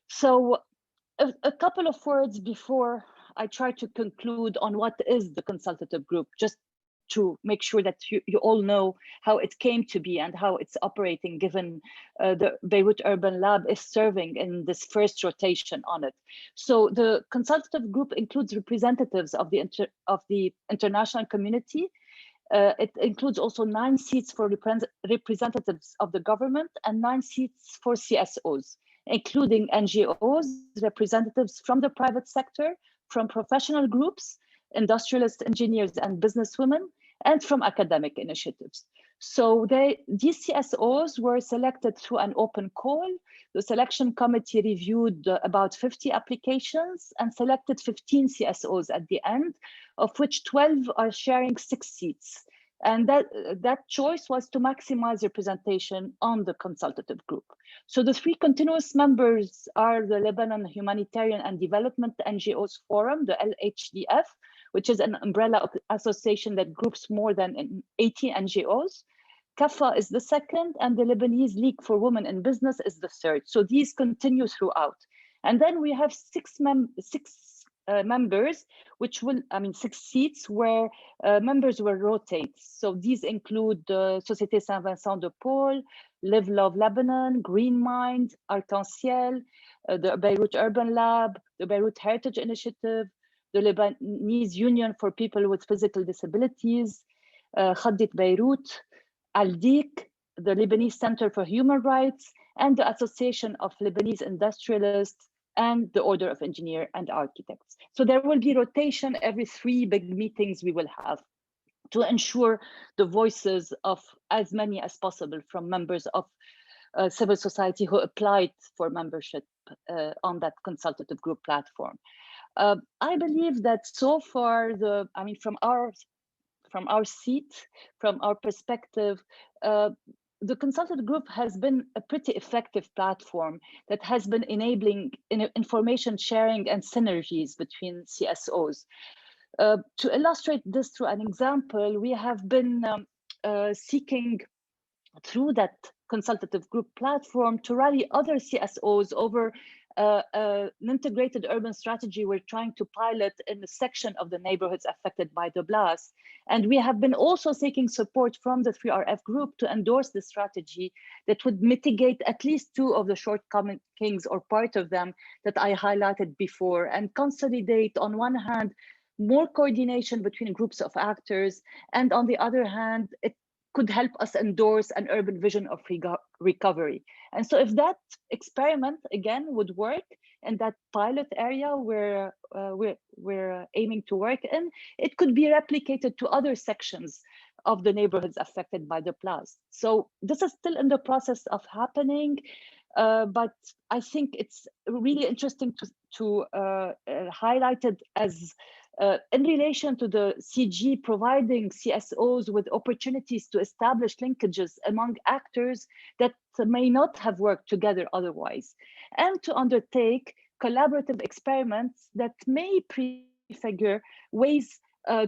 So a couple of words before I try to conclude on what is the consultative group, just to make sure that you all know how it came to be and how it's operating, given the Beirut Urban Lab is serving in this first rotation on it. So the consultative group includes representatives of the international community. It includes also 9 seats for representatives of the government and 9 seats for CSOs, including NGOs, representatives from the private sector, from professional groups, industrialists, engineers, and businesswomen, and from academic initiatives. So these CSOs were selected through an open call. The selection committee reviewed about 50 applications and selected 15 CSOs at the end, of which 12 are sharing 6 seats. And that choice was to maximize representation on the consultative group. So the 3 continuous members are the Lebanon Humanitarian and Development NGOs Forum, the LHDF, which is an umbrella association that groups more than 80 NGOs. CAFA is the second, and the Lebanese League for Women in Business is the third. So these continue throughout. And then we have 6 members, which will, 6 seats where members will rotate. So these include Société Saint-Vincent de Paul, Live Love Lebanon, Green Mind, Arc-en-Ciel, the Beirut Urban Lab, the Beirut Heritage Initiative, the Lebanese Union for People with Physical Disabilities, Khaddit Beirut, Al-Dik, the Lebanese Center for Human Rights, and the Association of Lebanese Industrialists, and the Order of Engineers and Architects. So there will be rotation every 3 big meetings we will have to ensure the voices of as many as possible from members of civil society who applied for membership on that consultative group platform. I believe that so far, from our seat, from our perspective, the consultative group has been a pretty effective platform that has been enabling information sharing and synergies between CSOs. To illustrate this through an example, we have been seeking through that consultative group platform to rally other CSOs over an integrated urban strategy we're trying to pilot in a section of the neighborhoods affected by the blast. And we have been also seeking support from the 3RF group to endorse the strategy that would mitigate at least 2 of the shortcomings or part of them that I highlighted before, and consolidate, on one hand, more coordination between groups of actors, and on the other hand, it could help us endorse an urban vision of recovery. And so if that experiment, again, would work in that pilot area where we're aiming to work in, it could be replicated to other sections of the neighborhoods affected by the blast. So this is still in the process of happening, but I think it's really interesting to highlight it as in relation to the CG providing CSOs with opportunities to establish linkages among actors that may not have worked together otherwise, and to undertake collaborative experiments that may prefigure ways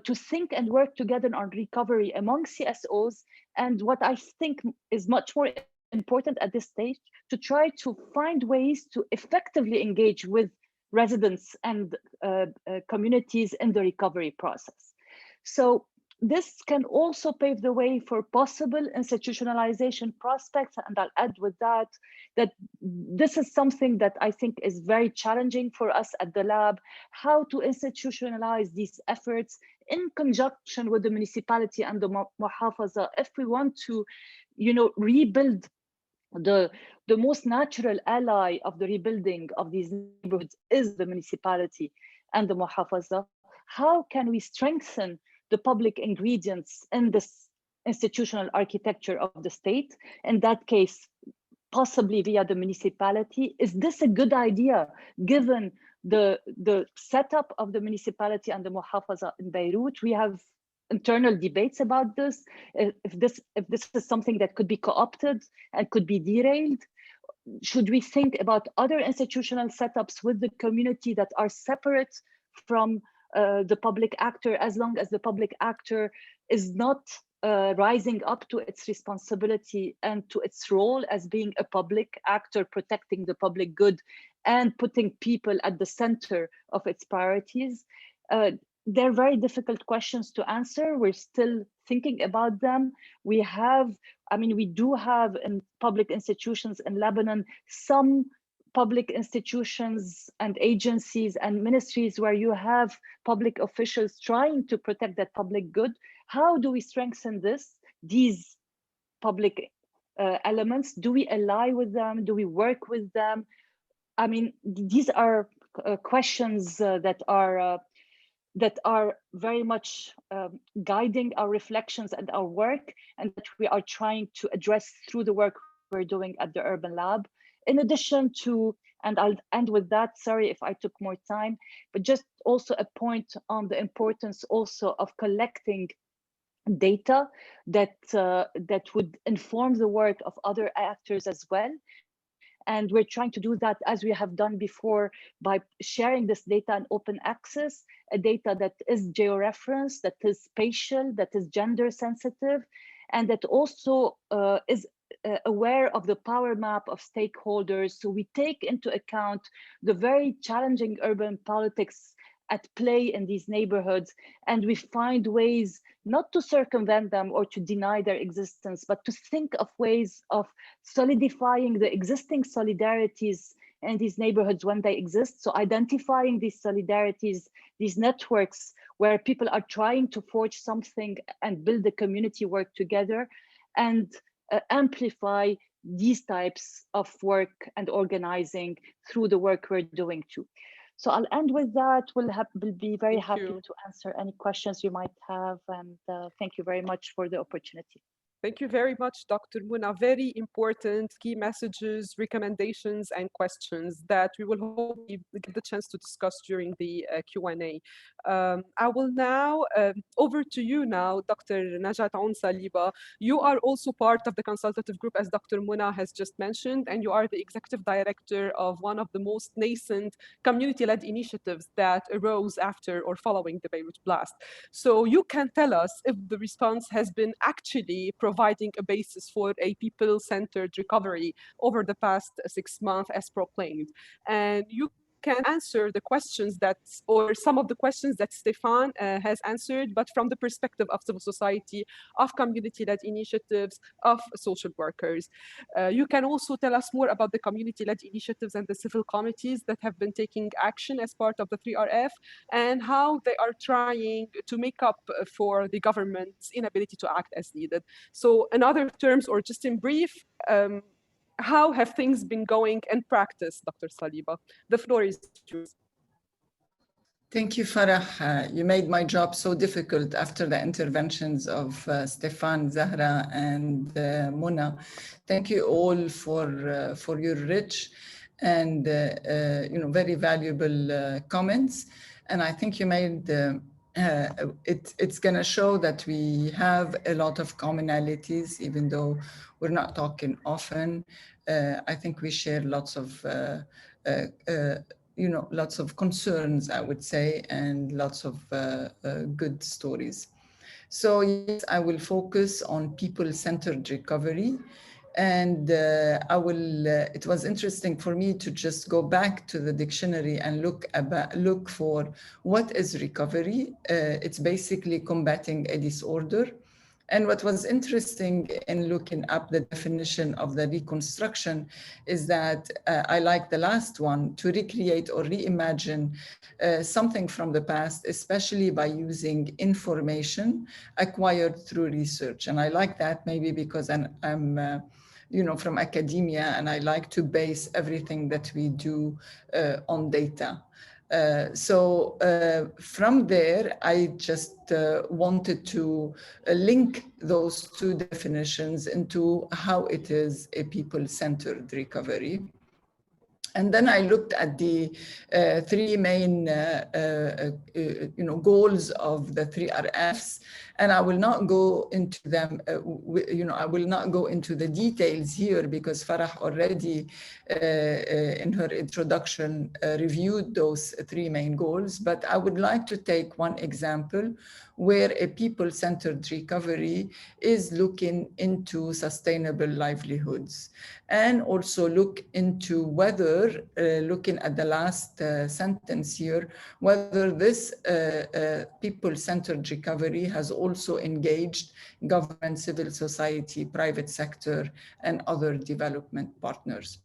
to think and work together on recovery among CSOs, and what I think is much more important at this stage, to try to find ways to effectively engage with residents and communities in the recovery process. So this can also pave the way for possible institutionalization prospects, and I'll add with that this is something that I think is very challenging for us at the lab, how to institutionalize these efforts in conjunction with the municipality and the muhafaza if we want to, rebuild the most natural ally of the rebuilding of these neighborhoods is the municipality and the muhafaza. How can we strengthen the public ingredients in this institutional architecture of the state? In that case, possibly via the municipality. Is this a good idea given the setup of the municipality and the muhafaza in Beirut? We have internal debates about this. If this is something that could be co-opted and could be derailed, should we think about other institutional setups with the community that are separate from the public actor, as long as the public actor is not rising up to its responsibility and to its role as being a public actor, protecting the public good and putting people at the center of its priorities? They're very difficult questions to answer. We're still thinking about them. We do have in public institutions in Lebanon some public institutions and agencies and ministries where you have public officials trying to protect that public good. How do we strengthen these public elements? Do we ally with them? Do we work with them? I mean, these are questions that are very much guiding our reflections and our work, and that we are trying to address through the work we're doing at the Urban Lab. In addition to, and I'll end with that, sorry if I took more time, but just also a point on the importance also of collecting data that would inform the work of other actors as well. And we're trying to do that, as we have done before, by sharing this data in open access, a data that is georeferenced, that is spatial, that is gender sensitive, and that also is aware of the power map of stakeholders. So we take into account the very challenging urban politics at play in these neighborhoods, and we find ways not to circumvent them or to deny their existence, but to think of ways of solidifying the existing solidarities in these neighborhoods when they exist. So identifying these solidarities, these networks where people are trying to forge something and build a community work together, and amplify these types of work and organizing through the work we're doing too. So I'll end with that. We'll be very happy to answer any questions you might have. And thank you very much for the opportunity. Thank you very much, Dr. Muna. Very important key messages, recommendations, and questions that we will hopefully get the chance to discuss during the Q&A. I will now, over to you now, Dr. Najat Saliba. You are also part of the consultative group, as Dr. Muna has just mentioned, and you are the executive director of one of the most nascent community-led initiatives that arose after or following the Beirut Blast. So you can tell us if the response has been actually providing a basis for a people-centered recovery over the past 6 months as proclaimed. And you can answer the questions or some of the questions that Stefan has answered, but from the perspective of civil society, of community-led initiatives, of social workers. You can also tell us more about the community-led initiatives and the civil committees that have been taking action as part of the 3RF, and how they are trying to make up for the government's inability to act as needed. So in other terms, or just in brief, how have things been going in practice, Dr. Saliba? The floor is yours. Thank you, Farah. You made my job so difficult after the interventions of Stefan, Zahra, and Muna. Thank you all for your rich and very valuable comments. And I think you made it's going to show that we have a lot of commonalities, even though we're not talking often. I think we share lots of lots of concerns, I would say, and lots of good stories. So yes, I will focus on people-centered recovery. And it was interesting for me to just go back to the dictionary and look for what is recovery. It's basically combating a disorder. And what was interesting in looking up the definition of the reconstruction is that I like the last one, to recreate or reimagine something from the past, especially by using information acquired through research. And I like that maybe because I'm from academia, and I like to base everything that we do on data. So from there, I just wanted to link those two definitions into how it is a people-centered recovery. And then I looked at the three main goals of the 3RFs, and I will not go into them. I will not go into the details here because Farah already, in her introduction, reviewed those three main goals. But I would like to take one example where a people-centered recovery is looking into sustainable livelihoods, and also look into whether, looking at the last sentence here, whether this people-centered recovery has also engaged government, civil society, private sector, and other development partners.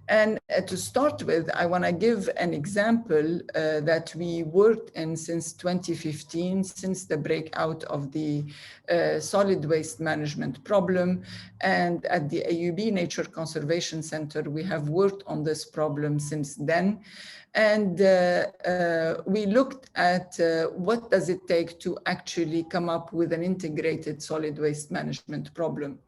And to start with, I want to give an example that we worked in since 2015, since the breakout of the solid waste management problem. And at the AUB Nature Conservation Center, we have worked on this problem since then. And we looked at what does it take to actually come up with an integrated solid waste management problem.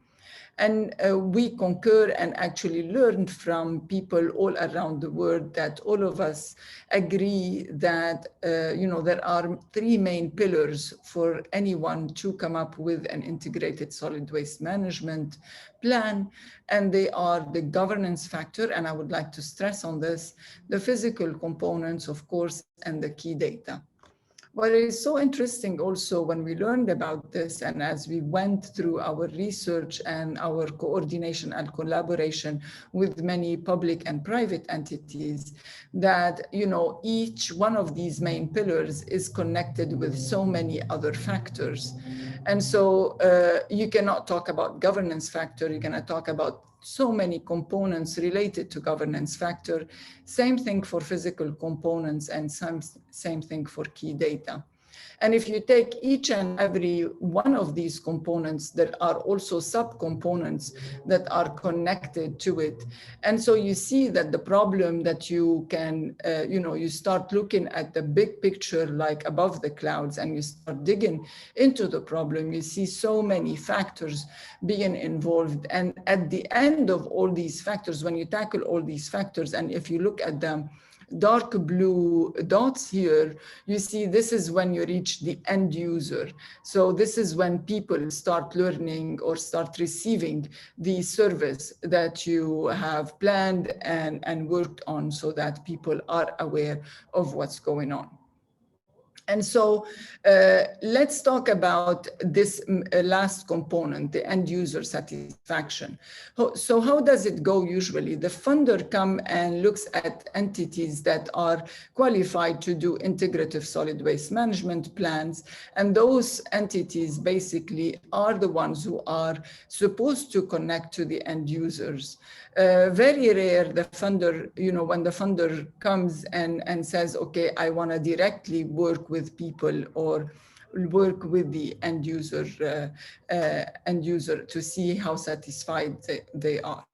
And we concur and actually learned from people all around the world that all of us agree that there are three main pillars for anyone to come up with an integrated solid waste management plan. And they are the governance factor, and I would like to stress on this, the physical components, of course, and the key data. What is so interesting also when we learned about this, and as we went through our research and our coordination and collaboration with many public and private entities, that each one of these main pillars is connected with so many other factors. And so you cannot talk about governance factor, you cannot talk about so many components related to governance factor. Same thing for physical components, and same thing for key data. And if you take each and every one of these components, there are also subcomponents that are connected to it. And so you see that the problem that you can, you start looking at the big picture, like above the clouds, and you start digging into the problem, you see so many factors being involved. And at the end of all these factors, when you tackle all these factors, and if you look at them, dark blue dots here, you see this is when you reach the end user. So this is when people start learning or start receiving the service that you have planned and worked on, so that people are aware of what's going on. And so let's talk about this last component, the end user satisfaction. So how does it go usually? The funder comes and looks at entities that are qualified to do integrative solid waste management plans. And those entities basically are the ones who are supposed to connect to the end users. Very rare the funder, when the funder comes and says, okay, I want to directly work with people or work with the end user to see how satisfied they are.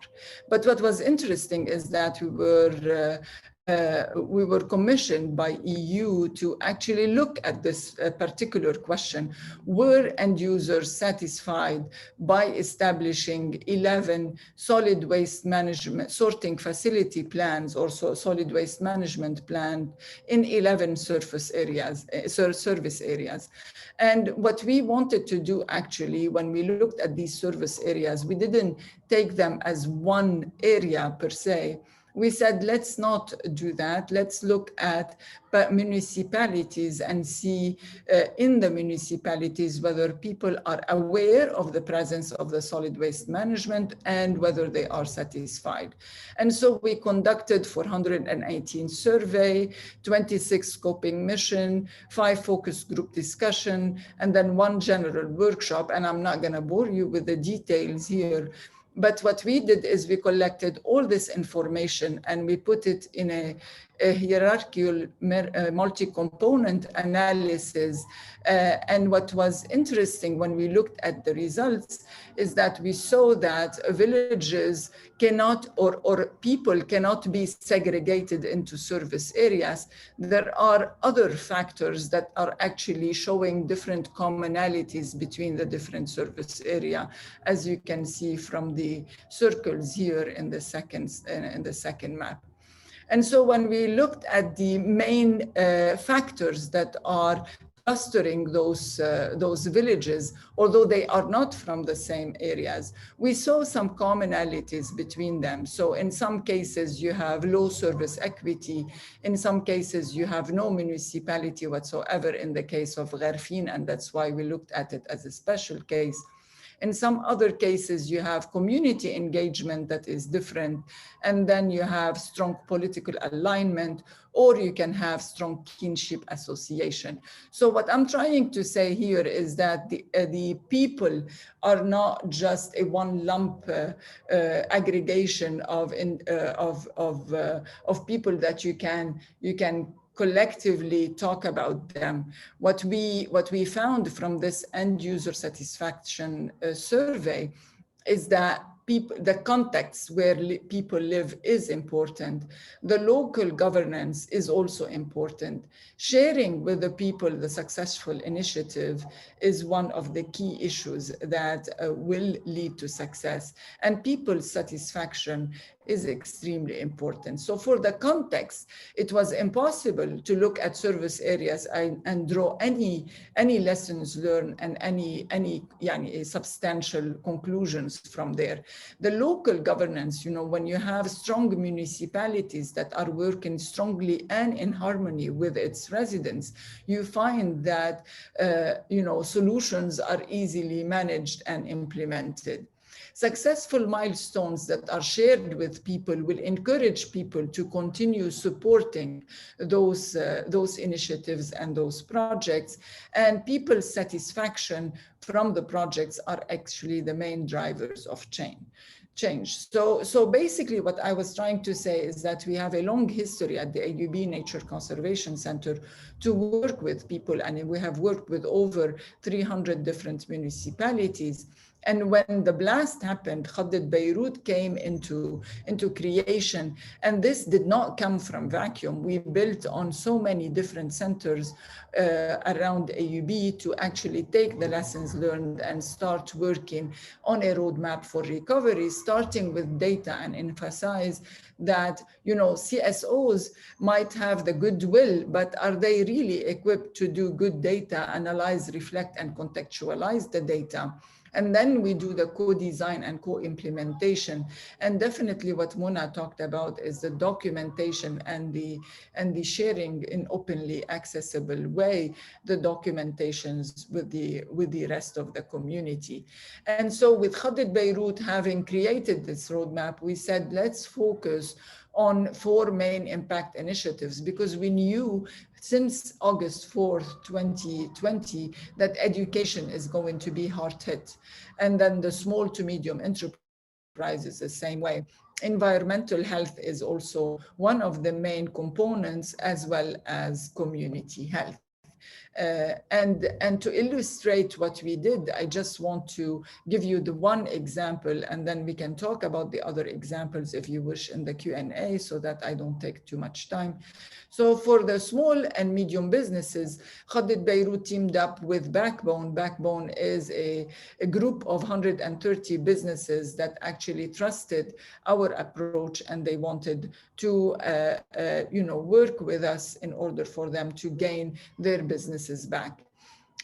But what was interesting is that we were commissioned by EU to actually look at this particular question. Were end users satisfied by establishing 11 solid waste management sorting facility plans, or solid waste management plan in 11 service areas? And what we wanted to do actually, when we looked at these service areas, we didn't take them as one area per se. We said, let's not do that. Let's look at municipalities and see in the municipalities whether people are aware of the presence of the solid waste management and whether they are satisfied. And so we conducted 418 survey, 26 scoping mission, 5 focus group discussion, and then 1 general workshop. And I'm not gonna bore you with the details here. But what we did is we collected all this information and we put it in a hierarchical multi-component analysis. And what was interesting when we looked at the results is that we saw that villages cannot, or people cannot be segregated into service areas. There are other factors that are actually showing different commonalities between the different service area, as you can see from the circles here in the second map. And so when we looked at the main factors that are clustering those villages, although they are not from the same areas, we saw some commonalities between them. So in some cases, you have low service equity. In some cases, you have no municipality whatsoever in the case of Gharfin, and that's why we looked at it as a special case. In some other cases, you have community engagement that is different, and then you have strong political alignment, or you can have strong kinship association. So what I'm trying to say here is that the people are not just a one lump aggregation of people that you can collectively talk about them. What we found from this end user satisfaction survey is that the context where people live is important. The local governance is also important. Sharing with the people the successful initiative is one of the key issues that will lead to success. And people's satisfaction is extremely important. So for the context, it was impossible to look at service areas and draw any lessons learned and any substantial conclusions from there. The local governance, when you have strong municipalities that are working strongly and in harmony with its residents, you find that solutions are easily managed and implemented. Successful milestones that are shared with people will encourage people to continue supporting those initiatives and those projects. And people's satisfaction from the projects are actually the main drivers of change. So basically what I was trying to say is that we have a long history at the AUB Nature Conservation Center to work with people, and we have worked with over 300 different municipalities. And when the blast happened, Khaddid Beirut came into creation. And this did not come from vacuum. We built on so many different centers around AUB to actually take the lessons learned and start working on a roadmap for recovery, starting with data, and emphasize that CSOs might have the goodwill, but are they really equipped to do good data, analyze, reflect, and contextualize the data? And then we do the co-design and co-implementation. And definitely what Mona talked about is the documentation and the sharing in openly accessible way, the documentations with the rest of the community. And so with Khaddid Beirut having created this roadmap, we said, let's focus on 4 main impact initiatives, because we knew since August 4th, 2020, that education is going to be hard hit. And then the small to medium enterprises the same way. Environmental health is also one of the main components, as well as community health. And to illustrate what we did, I just want to give you the one example, and then we can talk about the other examples if you wish in the Q&A, so that I don't take too much time. So for the small and medium businesses, Khaddid Beirut teamed up with Backbone. Backbone is a group of 130 businesses that actually trusted our approach, and they wanted to work with us in order for them to gain their businesses back.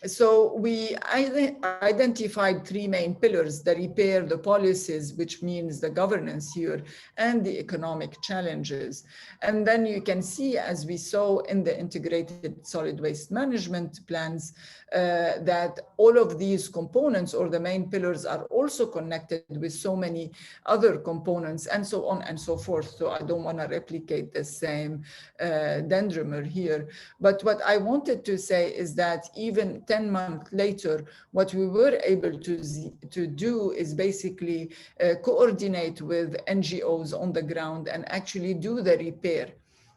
So we identified 3 main pillars: the repair, the policies, which means the governance here, and the economic challenges. And then you can see, as we saw in the integrated solid waste management plans, that all of these components, or the main pillars, are also connected with so many other components, and so on and so forth. So I don't want to replicate the same dendrimer here. But what I wanted to say is that even 10 months later, what we were able to do is basically coordinate with NGOs on the ground and actually do the repair.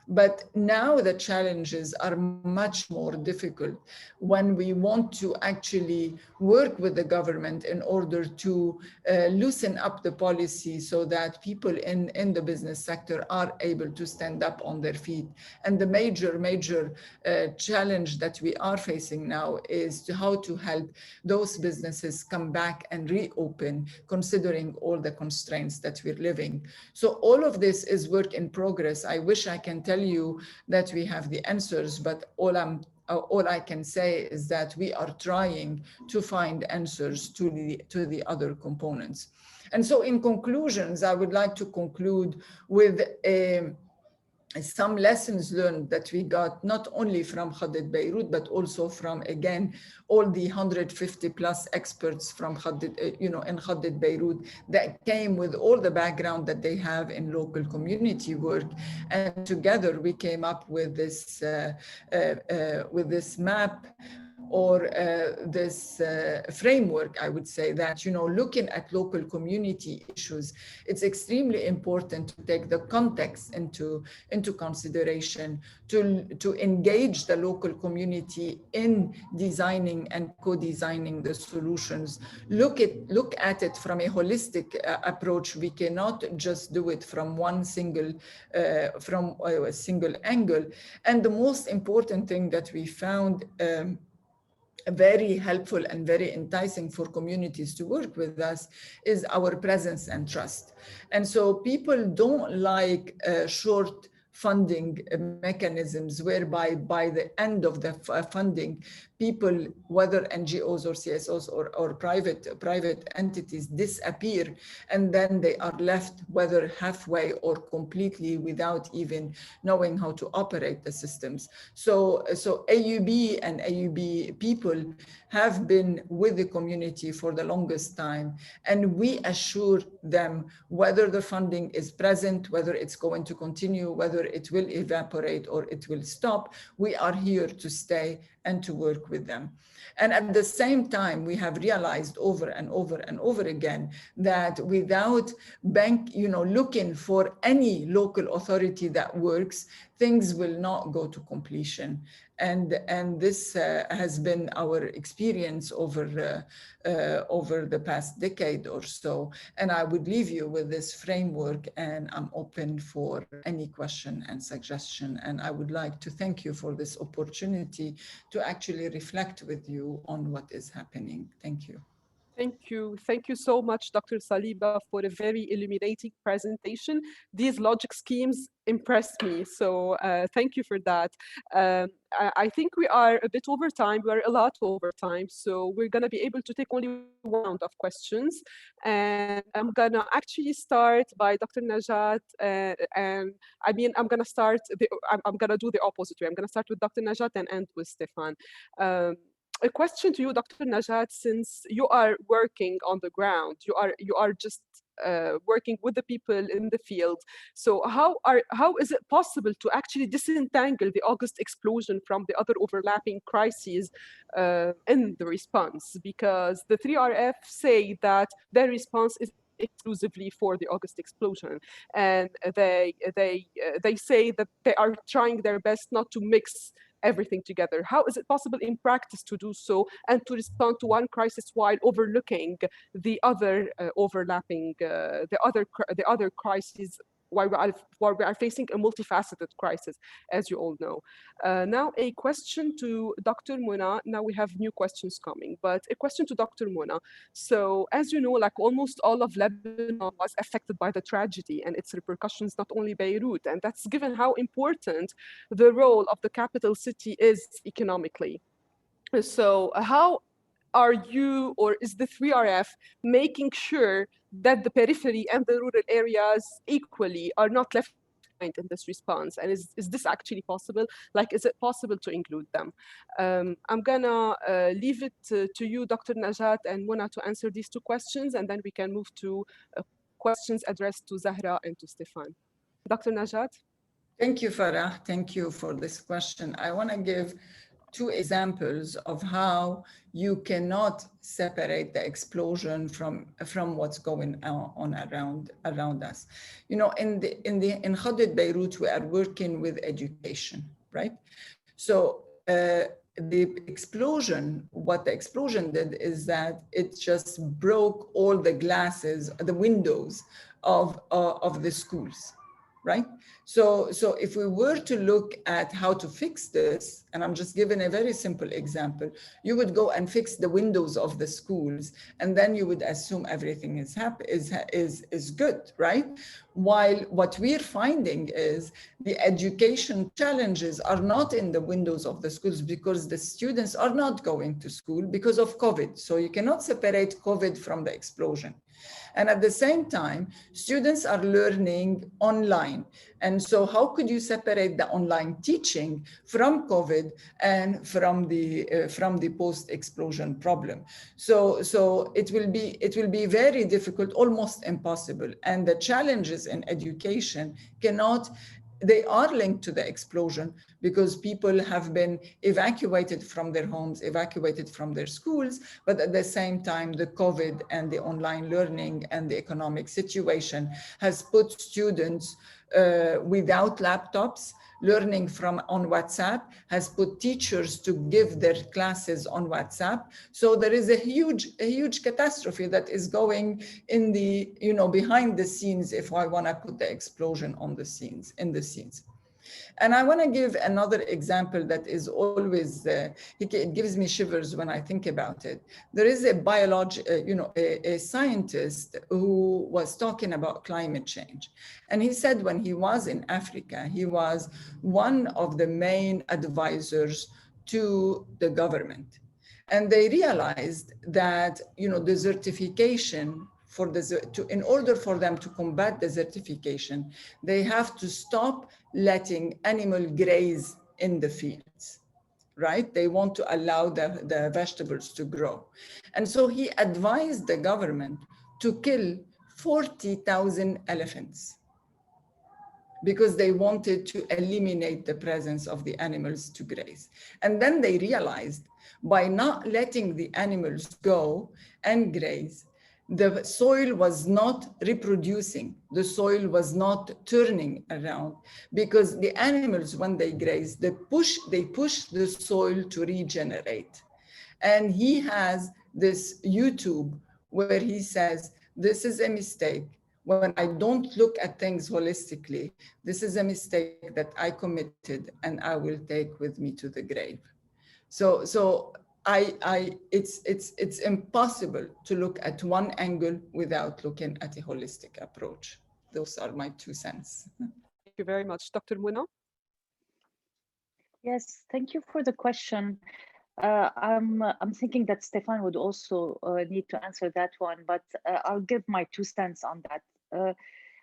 But now the challenges are much more difficult when we want to actually work with the government in order to loosen up the policy so that people in the business sector are able to stand up on their feet. And the major challenge that we are facing now is how to help those businesses come back and reopen, considering all the constraints that we're living. So all of this is work in progress. I wish I can tell you that we have the answers, but all I can say is that we are trying to find answers to the other components. And so in conclusions, I would like to conclude with some lessons learned that we got not only from Khaddid Beirut, but also from, again, all the 150 plus experts from Khaddid, in Khaddid Beirut that came with all the background that they have in local community work. And together we came up with this map, or this framework, I would say, that, looking at local community issues, it's extremely important to take the context into consideration, to engage the local community in designing and co-designing the solutions. Look at it from a holistic approach. We cannot just do it from one single angle. And the most important thing that we found very helpful and very enticing for communities to work with us is our presence and trust. And so people don't like short funding mechanisms whereby by the end of the funding, people, whether NGOs or CSOs or private entities, disappear, and then they are left whether halfway or completely without even knowing how to operate the systems. So AUB and AUB people have been with the community for the longest time, and we assure them whether the funding is present, whether it's going to continue, whether it will evaporate or it will stop, we are here to stay and to work with them. And at the same time, we have realized over and over and over again that without looking for any local authority that works, things will not go to completion. And this has been our experience over the past decade or so. And I would leave you with this framework, and I'm open for any question and suggestion. And I would like to thank you for this opportunity to actually reflect with you on what is happening. Thank you. Thank you. Thank you so much, Dr. Saliba, for a very illuminating presentation. These logic schemes impressed me, so thank you for that. I think we are a bit over time. We are a lot over time, so we're going to be able to take only one round of questions. And I'm going to actually start by Dr. Najat. And I mean, I'm going to do the opposite way. I'm going to start with Dr. Najat and end with Stefan. A question to you, Dr. Najat, since you are working on the ground, you are just working with the people in the field. So how is it possible to actually disentangle the August explosion from the other overlapping crises in the response? Because the 3RF say that their response is exclusively for the August explosion, and they say that they are trying their best not to mix everything together. How is it possible in practice to do so and to respond to one crisis while overlooking the other overlapping, the other crises, while we are facing a multifaceted crisis, as you all know. Now a question to Dr. Mona. Now we have new questions coming, but a question to Dr. Mona. So as you know, like almost all of Lebanon was affected by the tragedy and its repercussions, not only Beirut, and that's given how important the role of the capital city is economically. So how are you, or is the 3RF making sure that the periphery and the rural areas equally are not left behind in this response? And is this actually possible? Like, is it possible to include them? I'm gonna leave it to you, Dr. Najat and Mona, to answer these two questions, and then we can move to questions addressed to Zahra and to Stefan. Dr. Najat? Thank you, Farah. Thank you for this question. I want to give two examples of how you cannot separate the explosion from what's going on around us. You know, in Khadet Beirut, we are working with education, right? So the explosion, what the explosion did is that it just broke all the glasses, the windows of the schools, right? So if we were to look at how to fix this, and I'm just giving a very simple example, you would go and fix the windows of the schools, and then you would assume everything is good, right? While what we're finding is the education challenges are not in the windows of the schools, because the students are not going to school because of COVID. So you cannot separate COVID from the explosion. And at the same time, students are learning online. And so how could you separate the online teaching from COVID and from the post-explosion problem? So it will be very difficult, almost impossible. And the challenges in education they are linked to the explosion, because people have been evacuated from their homes, evacuated from their schools, but at the same time, the COVID and the online learning and the economic situation has put students without laptops, learning on WhatsApp, has put teachers to give their classes on WhatsApp. So there is a huge catastrophe that is going in the, behind the scenes, if I want to put the explosion on the scenes, in the scenes. And I want to give another example that is always, it gives me shivers when I think about it. There is a scientist who was talking about climate change. And he said when he was in Africa, he was one of the main advisors to the government. And they realized that, desertification, in order for them to combat desertification, they have to stop letting animal graze in the fields, right? They want to allow the vegetables to grow. And so he advised the government to kill 40,000 elephants, because they wanted to eliminate the presence of the animals to graze. And then they realized, by not letting the animals go and graze, the soil was not reproducing, the soil was not turning around, because the animals, when they graze, they push the soil to regenerate. And he has this YouTube where he says, this is a mistake. When I don't look at things holistically, this is a mistake that I committed and I will take with me to the grave. So it's impossible to look at one angle without looking at a holistic approach. Those are my 2 cents. Thank you very much. Dr. Muna? Yes, thank you for the question. I'm thinking that Stefan would also need to answer that one, but I'll give my 2 cents on that.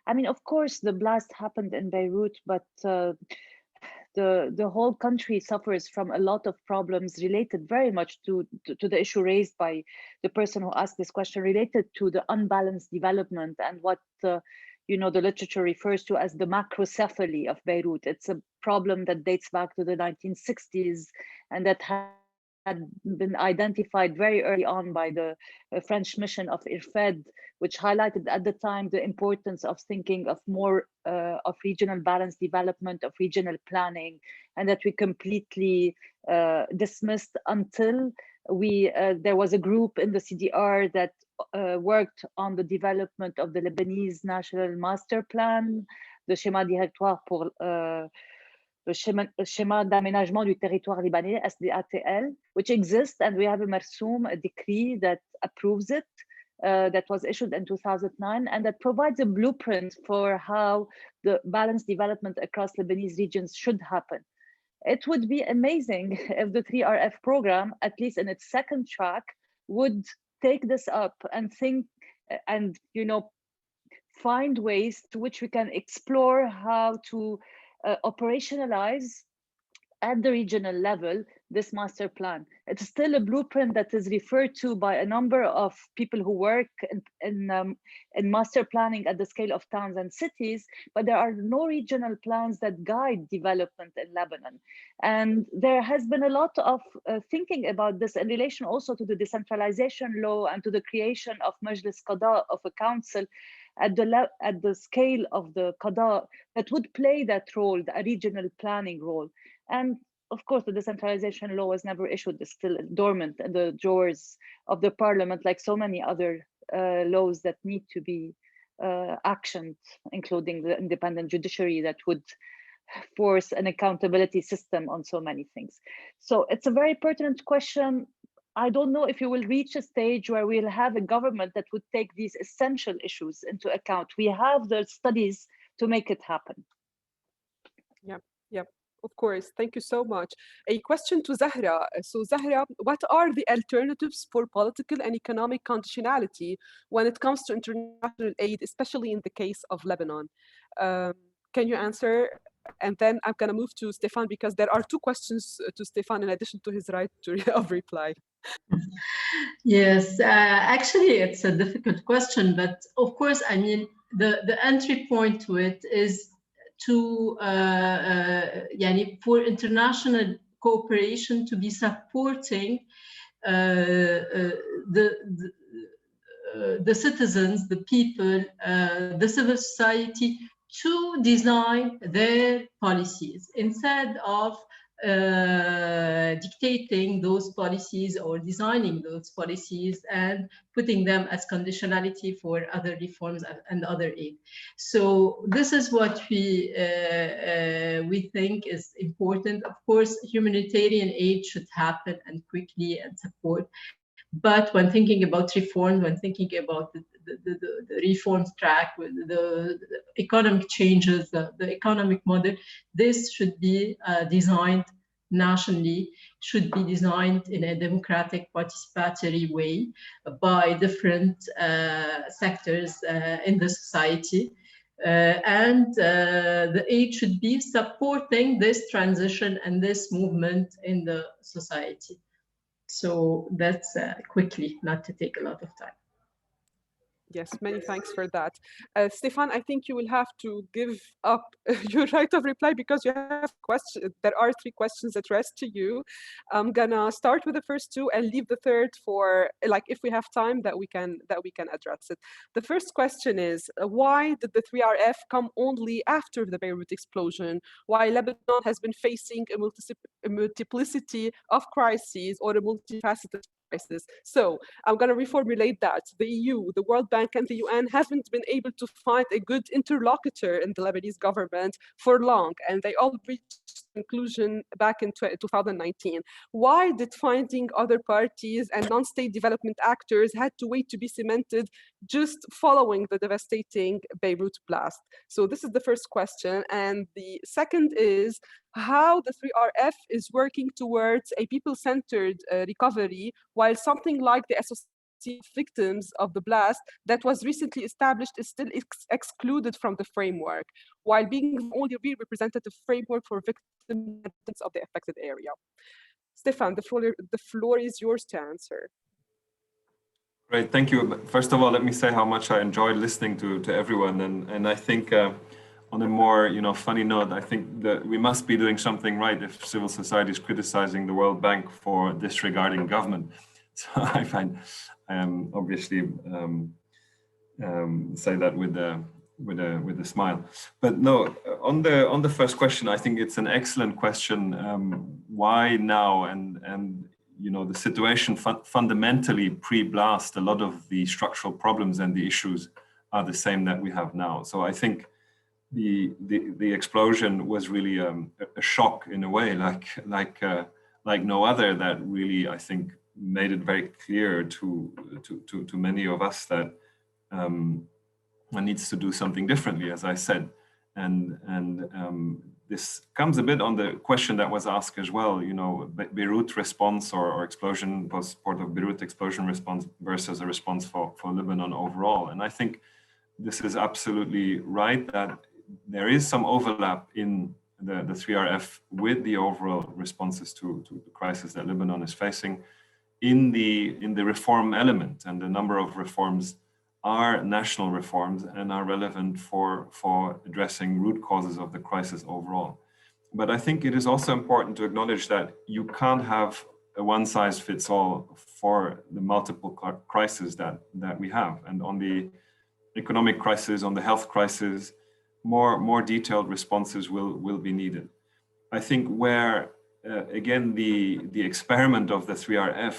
I mean, of course, the blast happened in Beirut, but the whole country suffers from a lot of problems related very much to the issue raised by the person who asked this question, related to the unbalanced development and what the literature refers to as the macrocephaly of Beirut. It's a problem that dates back to the 1960s and that had been identified very early on by the French mission of IRFED, which highlighted at the time the importance of thinking of more of regional balanced development, of regional planning, and that we completely dismissed until there was a group in the CDR that worked on the development of the Lebanese National Master Plan, the Schéma Directoire pour le schéma d'aménagement du territoire libanais, SDATL, which exists, and we have a marsoum, a decree that approves it, that was issued in 2009, and that provides a blueprint for how the balanced development across Lebanese regions should happen. It would be amazing if the 3RF program, at least in its second track, would take this up and think and find ways to which we can explore how to operationalize at the regional level this master plan. It's still a blueprint that is referred to by a number of people who work in master planning at the scale of towns and cities, but there are no regional plans that guide development in Lebanon. And there has been a lot of thinking about this in relation also to the decentralization law and to the creation of Majlis Qada, of a council at the scale of the Qada that would play that role, a regional planning role. And of course, the decentralization law was never issued. It's still dormant in the drawers of the parliament, like so many other laws that need to be actioned, including the independent judiciary that would force an accountability system on so many things. So it's a very pertinent question. I don't know if you will reach a stage where we'll have a government that would take these essential issues into account. We have the studies to make it happen. Yeah. Of course, thank you so much. A question to Zahra. So Zahra, what are the alternatives for political and economic conditionality when it comes to international aid, especially in the case of Lebanon? Can you answer? And then I'm gonna move to Stefan because there are two questions to Stefan in addition to his right of reply. Yes, actually it's a difficult question, but of course, I mean, the entry point to it is to for international cooperation to be supporting the citizens, the people, the civil society to design their policies instead of dictating those policies or designing those policies and putting them as conditionality for other reforms and other aid. So this is what we think is important. Of course, humanitarian aid should happen and quickly and support. But when thinking about reform, when thinking about the reforms track, with the economic changes, the economic model, this should be designed nationally, should be designed in a democratic, participatory way by different sectors in the society. And the aid should be supporting this transition and this movement in the society. So that's quickly, not to take a lot of time. Yes, many thanks for that. Stefan, I think you will have to give up your right of reply because you have questions. There are 3 questions addressed to you. I'm gonna start with the first 2 and leave the third for, like, if we have time that we can address it. The first question is, why did the 3RF come only after the Beirut explosion? Why Lebanon has been facing a multiplicity of crises or a multifaceted crisis? So I'm going to reformulate that. The EU, the World Bank, and the UN haven't been able to find a good interlocutor in the Lebanese government for long, and they all reached conclusion back in 2019. Why did finding other parties and non-state development actors had to wait to be cemented just following the devastating Beirut blast? So this is the first question. And the second is how the 3RF is working towards a people-centered recovery, while something like the Association of Victims of the Blast that was recently established is still excluded from the framework, while being the only real representative framework for victims of the affected area. Stefan, the floor is yours to answer. Great, thank you. First of all, let me say how much I enjoyed listening to everyone, and I think on a more funny note, I think that we must be doing something right if civil society is criticizing the World Bank for disregarding government. So I find obviously say that with a smile. But no, on the first question, I think it's an excellent question. Why now? And the situation fundamentally pre-blast, a lot of the structural problems and the issues are the same that we have now. So I think the explosion was really a shock in a way, like no other, that really, I think, made it very clear to many of us that one needs to do something differently, as I said. And this comes a bit on the question that was asked as well, Beirut response or explosion, post-port of Beirut explosion response versus a response for Lebanon overall. And I think this is absolutely right, that there is some overlap in the 3RF with the overall responses to the crisis that Lebanon is facing in the reform element. And a number of reforms are national reforms and are relevant for addressing root causes of the crisis overall. But I think it is also important to acknowledge that you can't have a one-size-fits-all for the multiple crises that we have. And on the economic crisis, on the health crisis, more detailed responses will be needed. I think where, again, the experiment of the 3RF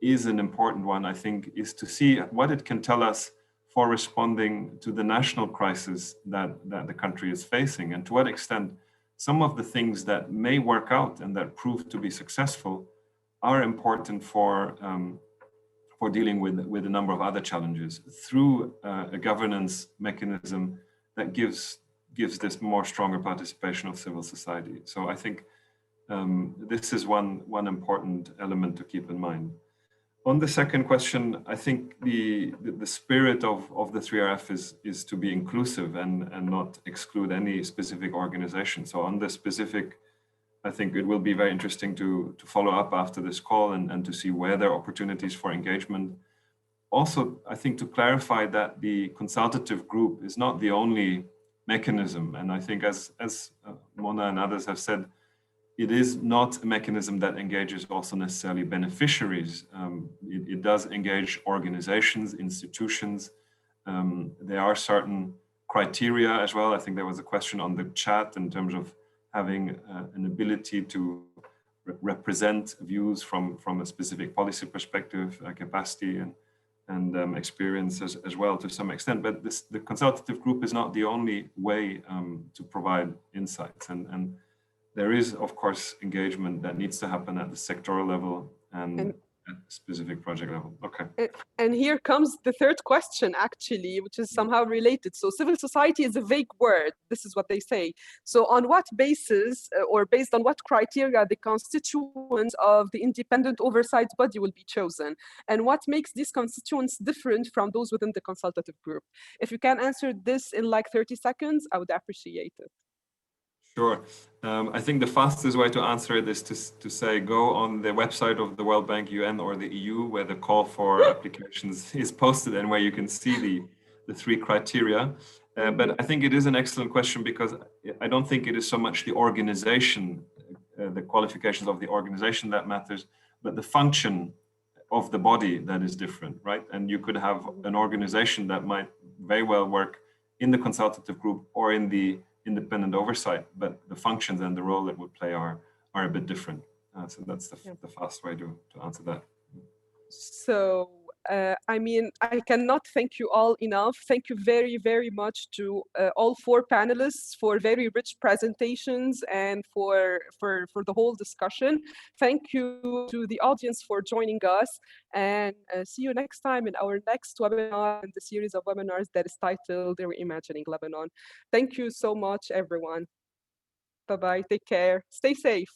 is an important one, I think, is to see what it can tell us for responding to the national crisis that the country is facing, and to what extent some of the things that may work out and that prove to be successful are important for dealing with a number of other challenges through a governance mechanism that gives this more stronger participation of civil society. So I think this is one important element to keep in mind. On the second question, I think the spirit of the 3RF is to be inclusive and not exclude any specific organization. So on the specific, I think it will be very interesting to follow up after this call and to see where there are opportunities for engagement. Also, I think to clarify that the consultative group is not the only mechanism. And I think as Mona and others have said, it is not a mechanism that engages also necessarily beneficiaries. It does engage organizations, institutions. There are certain criteria as well. I think there was a question on the chat in terms of having an ability to represent views from a specific policy perspective, capacity and experience as well to some extent. But the consultative group is not the only way to provide insights. And there is, of course, engagement that needs to happen at the sectoral level and at the specific project level. Okay. And here comes the third question, actually, which is somehow related. So civil society is a vague word. This is what they say. So on what basis or based on what criteria the constituents of the independent oversight body will be chosen? And what makes these constituents different from those within the consultative group? If you can answer this in like 30 seconds, I would appreciate it. Sure. I think the fastest way to answer it is to say go on the website of the World Bank, UN, or the EU, where the call for applications is posted and where you can see the three criteria. But I think it is an excellent question because I don't think it is so much the organization, the qualifications of the organization that matters, but the function of the body that is different, right? And you could have an organization that might very well work in the consultative group or in the independent oversight, but the functions and the role it would play are a bit different. So that's the fast way to answer that. So, I mean, I cannot thank you all enough. Thank you very, very much to all four panelists for very rich presentations and for the whole discussion. Thank you to the audience for joining us, and see you next time in our next webinar in the series of webinars that is titled Reimagining Lebanon. Thank you so much, everyone. Bye-bye, take care, stay safe.